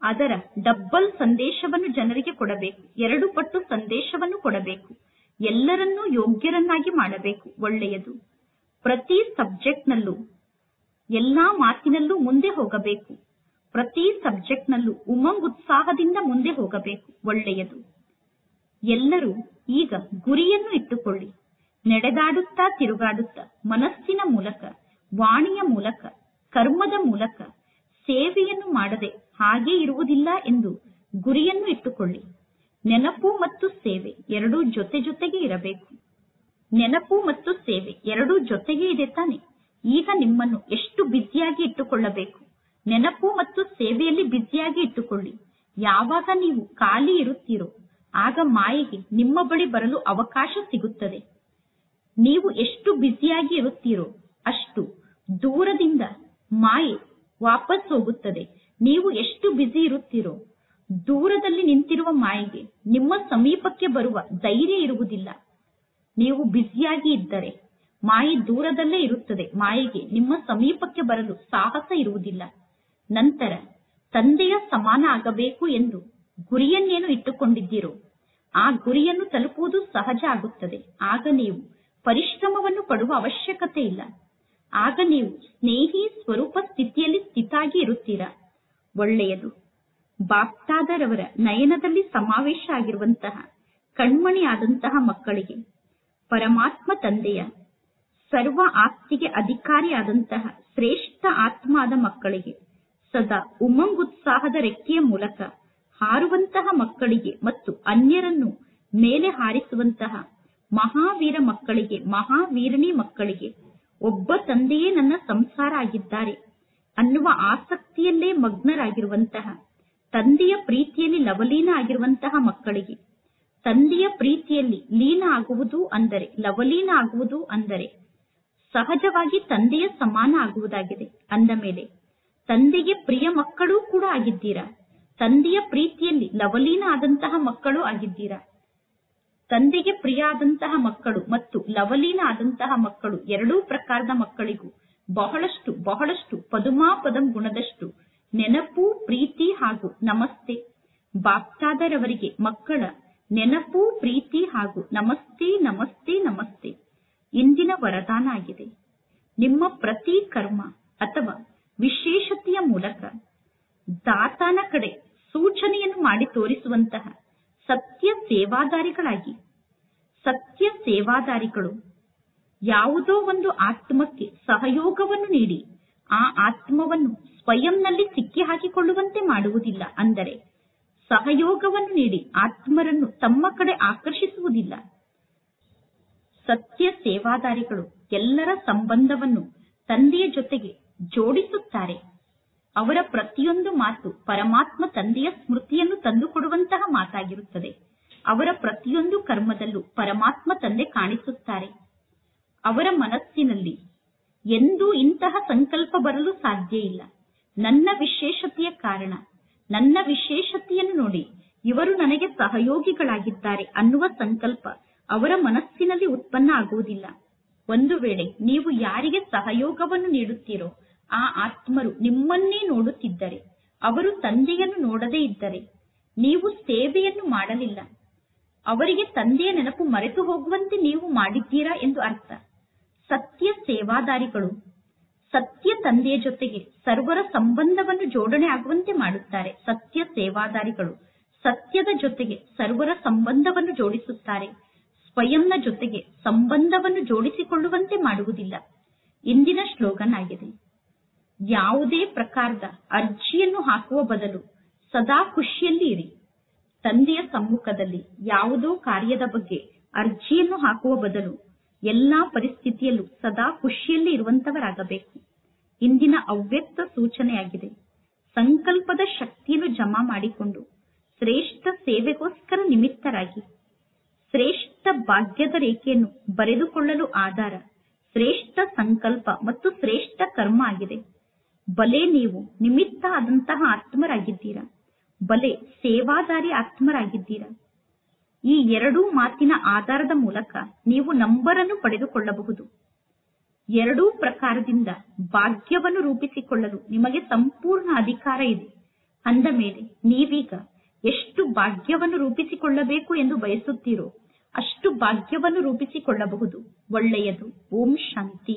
ಅದರ ಡಬ್ಬಲ್ ಸಂದೇಶವನ್ನು ಜನರಿಗೆ ಕೊಡಬೇಕು. 2 ಪಟ್ಟು ಸಂದೇಶವನ್ನು ಕೊಡಬೇಕು. ಎಲ್ಲರನ್ನೂ ಯೋಗ್ಯರನ್ನಾಗಿ ಮಾಡಬೇಕು. ಒಳ್ಳೆಯದು. ಪ್ರತಿ ಸಬ್ಜೆಕ್ಟ್ನಲ್ಲೂ, ಎಲ್ಲಾ ಮಾತಿನಲ್ಲೂ ಮುಂದೆ ಹೋಗಬೇಕು. ಪ್ರತಿ ಸಬ್ಜೆಕ್ಟ್ನಲ್ಲೂ ಉಮಂಗ್ ಉತ್ಸಾಹದಿಂದ ಮುಂದೆ ಹೋಗಬೇಕು. ಒಳ್ಳೆಯದು. ಎಲ್ಲರೂ ಈಗ ಗುರಿಯನ್ನು ಇಟ್ಟುಕೊಳ್ಳಿ. ನಡೆದಾಡುತ್ತಾ ತಿರುಗಾಡುತ್ತಾ ಮನಸ್ಸಿನ ಮೂಲಕ, ವಾಣಿಯ ಮೂಲಕ, ಕರ್ಮದ ಮೂಲಕ ಸೇವೆಯನ್ನು ಮಾಡದೆ ಹಾಗೆ ಇರುವುದಿಲ್ಲ ಎಂದು ಗುರಿಯನ್ನು ಇಟ್ಟುಕೊಳ್ಳಿ. ನೆನಪು ಮತ್ತು ಸೇವೆ ಎರಡೂ ಜೊತೆ ಜೊತೆಗೆ ಇರಬೇಕು. ನೆನಪು ಮತ್ತು ಸೇವೆ ಎರಡೂ ಜೊತೆಗೆ ಇದೆ ತಾನೆ. ಈಗ ನಿಮ್ಮನ್ನು ಎಷ್ಟು ಬ್ಯುಸಿಯಾಗಿ ಇಟ್ಟುಕೊಳ್ಳಬೇಕು. ನೆನಪು ಮತ್ತು ಸೇವೆಯಲ್ಲಿ ಬ್ಯುಸಿಯಾಗಿ ಇಟ್ಟುಕೊಳ್ಳಿ. ಯಾವಾಗ ನೀವು ಖಾಲಿ ಇರುತ್ತೀರೋ ಆಗ ಮಾಯೆಗೆ ನಿಮ್ಮ ಬಳಿ ಬರಲು ಅವಕಾಶ ಸಿಗುತ್ತದೆ. ನೀವು ಎಷ್ಟು ಬ್ಯುಸಿಯಾಗಿ ಇರುತ್ತೀರೋ ಅಷ್ಟು ದೂರದಿಂದ ಮಾಯೆ ವಾಪಸ್ ಹೋಗುತ್ತದೆ. ನೀವು ಎಷ್ಟು ಬ್ಯುಸಿ ಇರುತ್ತೀರೋ ದೂರದಲ್ಲಿ ನಿಂತಿರುವ ಮಾಯೆಗೆ ನಿಮ್ಮ ಸಮೀಪಕ್ಕೆ ಬರುವ ಧೈರ್ಯ ಇರುವುದಿಲ್ಲ. ನೀವು ಬ್ಯುಸಿಯಾಗಿ ಇದ್ದರೆ ಮಾಯೆ ದೂರದಲ್ಲೇ ಇರುತ್ತದೆ. ಮಾಯೆಗೆ ನಿಮ್ಮ ಸಮೀಪಕ್ಕೆ ಬರಲು ಸಾಹಸ ಇರುವುದಿಲ್ಲ. ನಂತರ ತಂದೆಯ ಸಮಾನ ಆಗಬೇಕು ಎಂದು ಗುರಿಯನ್ನೇನು ಇಟ್ಟುಕೊಂಡಿದ್ದೀರೋ ಆ ಗುರಿಯನ್ನು ತಲುಪುವುದು ಸಹಜ ಆಗುತ್ತದೆ. ಆಗ ನೀವು ಪರಿಶ್ರಮವನ್ನು ಪಡುವ ಅವಶ್ಯಕತೆ ಇಲ್ಲ. ಆಗ ನೀವು ಸ್ನೇಹಿ ಸ್ವರೂಪ ಸ್ಥಿತಿಯಲ್ಲಿ ಸ್ಥಿತಾಗಿ ಇರುತ್ತೀರಾ. ಒಳ್ಳೆಯದು. ಬಾಪ್ತಾದರವರ ನಯನದಲ್ಲಿ ಸಮಾವೇಶ ಆಗಿರುವಂತಹ ಕಣ್ಮಣಿಯಾದಂತಹ ಮಕ್ಕಳಿಗೆ ಪರಮಾತ್ಮ ತಂದೆಯ ಸರ್ವ ಆಸ್ತಿಗೆ ಅಧಿಕಾರಿಯಾದಂತಹ ಶ್ರೇಷ್ಠ ಆತ್ಮ ಆದ ಮಕ್ಕಳಿಗೆ ಸದಾ ಉಮಂಗ್ ಉತ್ಸಾಹದ ರೆಕ್ಕೆಯ ಮೂಲಕ ಹಾರುವಂತಹ ಮಕ್ಕಳಿಗೆ ಮತ್ತು ಅನ್ಯರನ್ನು ಮೇಲೆ ಹಾರಿಸುವಂತಹ ಮಹಾವೀರ ಮಕ್ಕಳಿಗೆ, ಮಹಾವೀರಣಿ ಮಕ್ಕಳಿಗೆ ಒಬ್ಬ ತಂದೆಯೇ ನನ್ನ ಸಂಸಾರ ಆಗಿದ್ದಾರೆ ಅನ್ನುವ ಆಸಕ್ತಿಯಲ್ಲೇ ಮಗ್ನರಾಗಿರುವಂತಹ, ತಂದೆಯ ಪ್ರೀತಿಯಲ್ಲಿ ಲವಲೀನ ಆಗಿರುವಂತಹ ಮಕ್ಕಳಿಗೆ, ತಂದೆಯ ಪ್ರೀತಿಯಲ್ಲಿ ಲೀನ ಆಗುವುದು ಅಂದರೆ, ಲವಲೀನ ಆಗುವುದು ಅಂದರೆ ಸಹಜವಾಗಿ ತಂದೆಯ ಸಮಾನ ಆಗುವುದಾಗಿದೆ. ಅಂದ ಮೇಲೆ ತಂದೆಗೆ ಪ್ರಿಯ ಮಕ್ಕಳೂ ಕೂಡ ಆಗಿದ್ದೀರಾ. ತಂದೆಯ ಪ್ರೀತಿಯಲ್ಲಿ ಲವಲೀನ ಆದಂತಹ ಮಕ್ಕಳು ಆಗಿದ್ದೀರಾ. ತಂದೆಗೆ ಪ್ರಿಯ ಆದಂತಹ ಮಕ್ಕಳು ಮತ್ತು ಲವಲೀನ ಆದಂತಹ ಮಕ್ಕಳು ಎರಡೂ ಪ್ರಕಾರದ ಮಕ್ಕಳಿಗೂ ಬಹಳಷ್ಟು ಬಹಳಷ್ಟು ಪದುಮಾಪದಂ ಗುಣದಷ್ಟು ನೆನಪು, ಪ್ರೀತಿ ಹಾಗೂ ನಮಸ್ತೆ. ಬಾಪ್ತಾದರವರಿಗೆ ಮಕ್ಕಳ ನೆನಪು, ಪ್ರೀತಿ ಹಾಗೂ ನಮಸ್ತೆ ನಮಸ್ತೆ ನಮಸ್ತೆ ಇಂದಿನ ವರದಾನ ಆಗಿದೆ. ನಿಮ್ಮ ಪ್ರತಿ ಕರ್ಮ ಅಥವಾ ವಿಶೇಷತೆಯ ಮೂಲಕ ದಾತನ ಕಡೆ ಸೂಚನೆಯನ್ನು ಮಾಡಿ ತೋರಿಸುವಂತಹ ಸತ್ಯ ಸೇವಾದಾರಿಗಳಾಗಿ. ಸತ್ಯ ಸೇವಾದಾರಿಗಳು ಯಾವುದೋ ಒಂದು ಆತ್ಮಕ್ಕೆ ಸಹಯೋಗವನ್ನು ನೀಡಿ ಆ ಆತ್ಮವನ್ನು ಸ್ವಯಂನಲ್ಲಿ ಸಿಕ್ಕಿ ಹಾಕಿಕೊಳ್ಳುವಂತೆ ಮಾಡುವುದಿಲ್ಲ. ಅಂದರೆ ಸಹಯೋಗವನ್ನು ನೀಡಿ ಆತ್ಮರನ್ನು ತಮ್ಮ ಕಡೆ ಆಕರ್ಷಿಸುವುದಿಲ್ಲ. ಸತ್ಯ ಸೇವಾದಾರಿಗಳು ಎಲ್ಲರ ಸಂಬಂಧವನ್ನು ತಂದೆಯ ಜೊತೆಗೆ ಜೋಡಿಸುತ್ತಾರೆ. ಅವರ ಪ್ರತಿಯೊಂದು ಮಾತು ಪರಮಾತ್ಮ ತಂದೆಯ ಸ್ಮೃತಿಯನ್ನು ತಂದುಕೊಡುವಂತಹ ಮಾತಾಗಿರುತ್ತದೆ. ಅವರ ಪ್ರತಿಯೊಂದು ಕರ್ಮದಲ್ಲೂ ಪರಮಾತ್ಮ ತಂದೆ ಕಾಣಿಸುತ್ತಾರೆ. ಅವರ ಮನಸ್ಸಿನಲ್ಲಿ ಎಂದೂ ಇಂತಹ ಸಂಕಲ್ಪ ಬರಲು ಸಾಧ್ಯ ಇಲ್ಲ. ನನ್ನ ವಿಶೇಷತೆಯ ಕಾರಣ, ನನ್ನ ವಿಶೇಷತೆಯನ್ನು ನೋಡಿ ಇವರು ನನಗೆ ಸಹಯೋಗಿಗಳಾಗಿದ್ದಾರೆ ಅನ್ನುವ ಸಂಕಲ್ಪ ಅವರ ಮನಸ್ಸಿನಲ್ಲಿ ಉತ್ಪನ್ನ ಆಗುವುದಿಲ್ಲ. ಒಂದು ವೇಳೆ ನೀವು ಯಾರಿಗೆ ಸಹಯೋಗವನ್ನು ನೀಡುತ್ತೀರೋ ಆ ಆತ್ಮರು ನಿಮ್ಮನ್ನೇ ನೋಡುತ್ತಿದ್ದರೆ, ಅವರು ತಂದೆಯನ್ನು ನೋಡದೇ ಇದ್ದರೆ, ನೀವು ಸೇವೆಯನ್ನು ಮಾಡಲಿಲ್ಲ, ಅವರಿಗೆ ತಂದೆಯ ನೆನಪು ಮರೆತು ಹೋಗುವಂತೆ ನೀವು ಮಾಡಿದ್ದೀರಾ ಎಂದು ಅರ್ಥ. ಸತ್ಯ ಸೇವಾದಾರಿಗಳು ಸತ್ಯ ತಂದೆಯ ಜೊತೆಗೆ ಸರ್ವರ ಸಂಬಂಧವನ್ನು ಜೋಡಣೆ ಆಗುವಂತೆ ಮಾಡುತ್ತಾರೆ. ಸತ್ಯ ಸೇವಾದಾರಿಗಳು ಸತ್ಯದ ಜೊತೆಗೆ ಸರ್ವರ ಸಂಬಂಧವನ್ನು ಜೋಡಿಸುತ್ತಾರೆ. ಸ್ವಯಂನ ಜೊತೆಗೆ ಸಂಬಂಧವನ್ನು ಜೋಡಿಸಿಕೊಳ್ಳುವಂತೆ ಮಾಡುವುದಿಲ್ಲ. ಇಂದಿನ ಸ್ಲೋಗನ್ ಆಗಿದೆ, ಯಾವುದೇ ಪ್ರಕಾರದ ಅರ್ಜಿಯನ್ನು ಹಾಕುವ ಬದಲು ಸದಾ ಖುಷಿಯಲ್ಲಿ ಇರಿ. ತಂದೆಯ ಸಮ್ಮುಖದಲ್ಲಿ ಯಾವುದೋ ಕಾರ್ಯದ ಬಗ್ಗೆ ಅರ್ಜಿಯನ್ನು ಹಾಕುವ ಬದಲು ಎಲ್ಲಾ ಪರಿಸ್ಥಿತಿಯಲ್ಲೂ ಸದಾ ಖುಷಿಯಲ್ಲಿ ಇರುವಂತವರಾಗಬೇಕು. ಇಂದಿನ ಅವ್ಯಕ್ತ ಸೂಚನೆಯಾಗಿದೆ, ಸಂಕಲ್ಪದ ಶಕ್ತಿಯನ್ನು ಜಮಾ ಮಾಡಿಕೊಂಡು ಶ್ರೇಷ್ಠ ಸೇವೆಗೋಸ್ಕರ ನಿಮಿತ್ತರಾಗಿ. ಶ್ರೇಷ್ಠ ಭಾಗ್ಯದ ರೇಖೆಯನ್ನು ಬರೆದುಕೊಳ್ಳಲು ಆಧಾರ ಶ್ರೇಷ್ಠ ಸಂಕಲ್ಪ ಮತ್ತು ಶ್ರೇಷ್ಠ ಕರ್ಮ ಆಗಿದೆ. ಬಲೆ ನೀವು ನಿಮಿತ್ತ ಆದಂತಹ ಆತ್ಮರಾಗಿದ್ದೀರಾ, ಬಲೆ ಸೇವಾದಾರಿ ಆತ್ಮರಾಗಿದ್ದೀರಾ. ಈ ಎರಡೂ ಮಾತಿನ ಆಧಾರದ ಮೂಲಕ ನೀವು ನಂಬರನ್ನು ಪಡೆದುಕೊಳ್ಳಬಹುದು. ಎರಡೂ ಪ್ರಕಾರದಿಂದ ಭಾಗ್ಯವನ್ನು ರೂಪಿಸಿಕೊಳ್ಳಲು ನಿಮಗೆ ಸಂಪೂರ್ಣ ಅಧಿಕಾರ ಇದೆ. ಅಂದ ಮೇಲೆ ನೀವೀಗ ಎಷ್ಟು ಭಾಗ್ಯವನ್ನು ರೂಪಿಸಿಕೊಳ್ಳಬೇಕು ಎಂದು ಬಯಸುತ್ತೀರೋ ಅಷ್ಟು ಭಾಗ್ಯವನ್ನು ರೂಪಿಸಿಕೊಳ್ಳಬಹುದು. ಒಳ್ಳೆಯದು. ಓಂ ಶಾಂತಿ.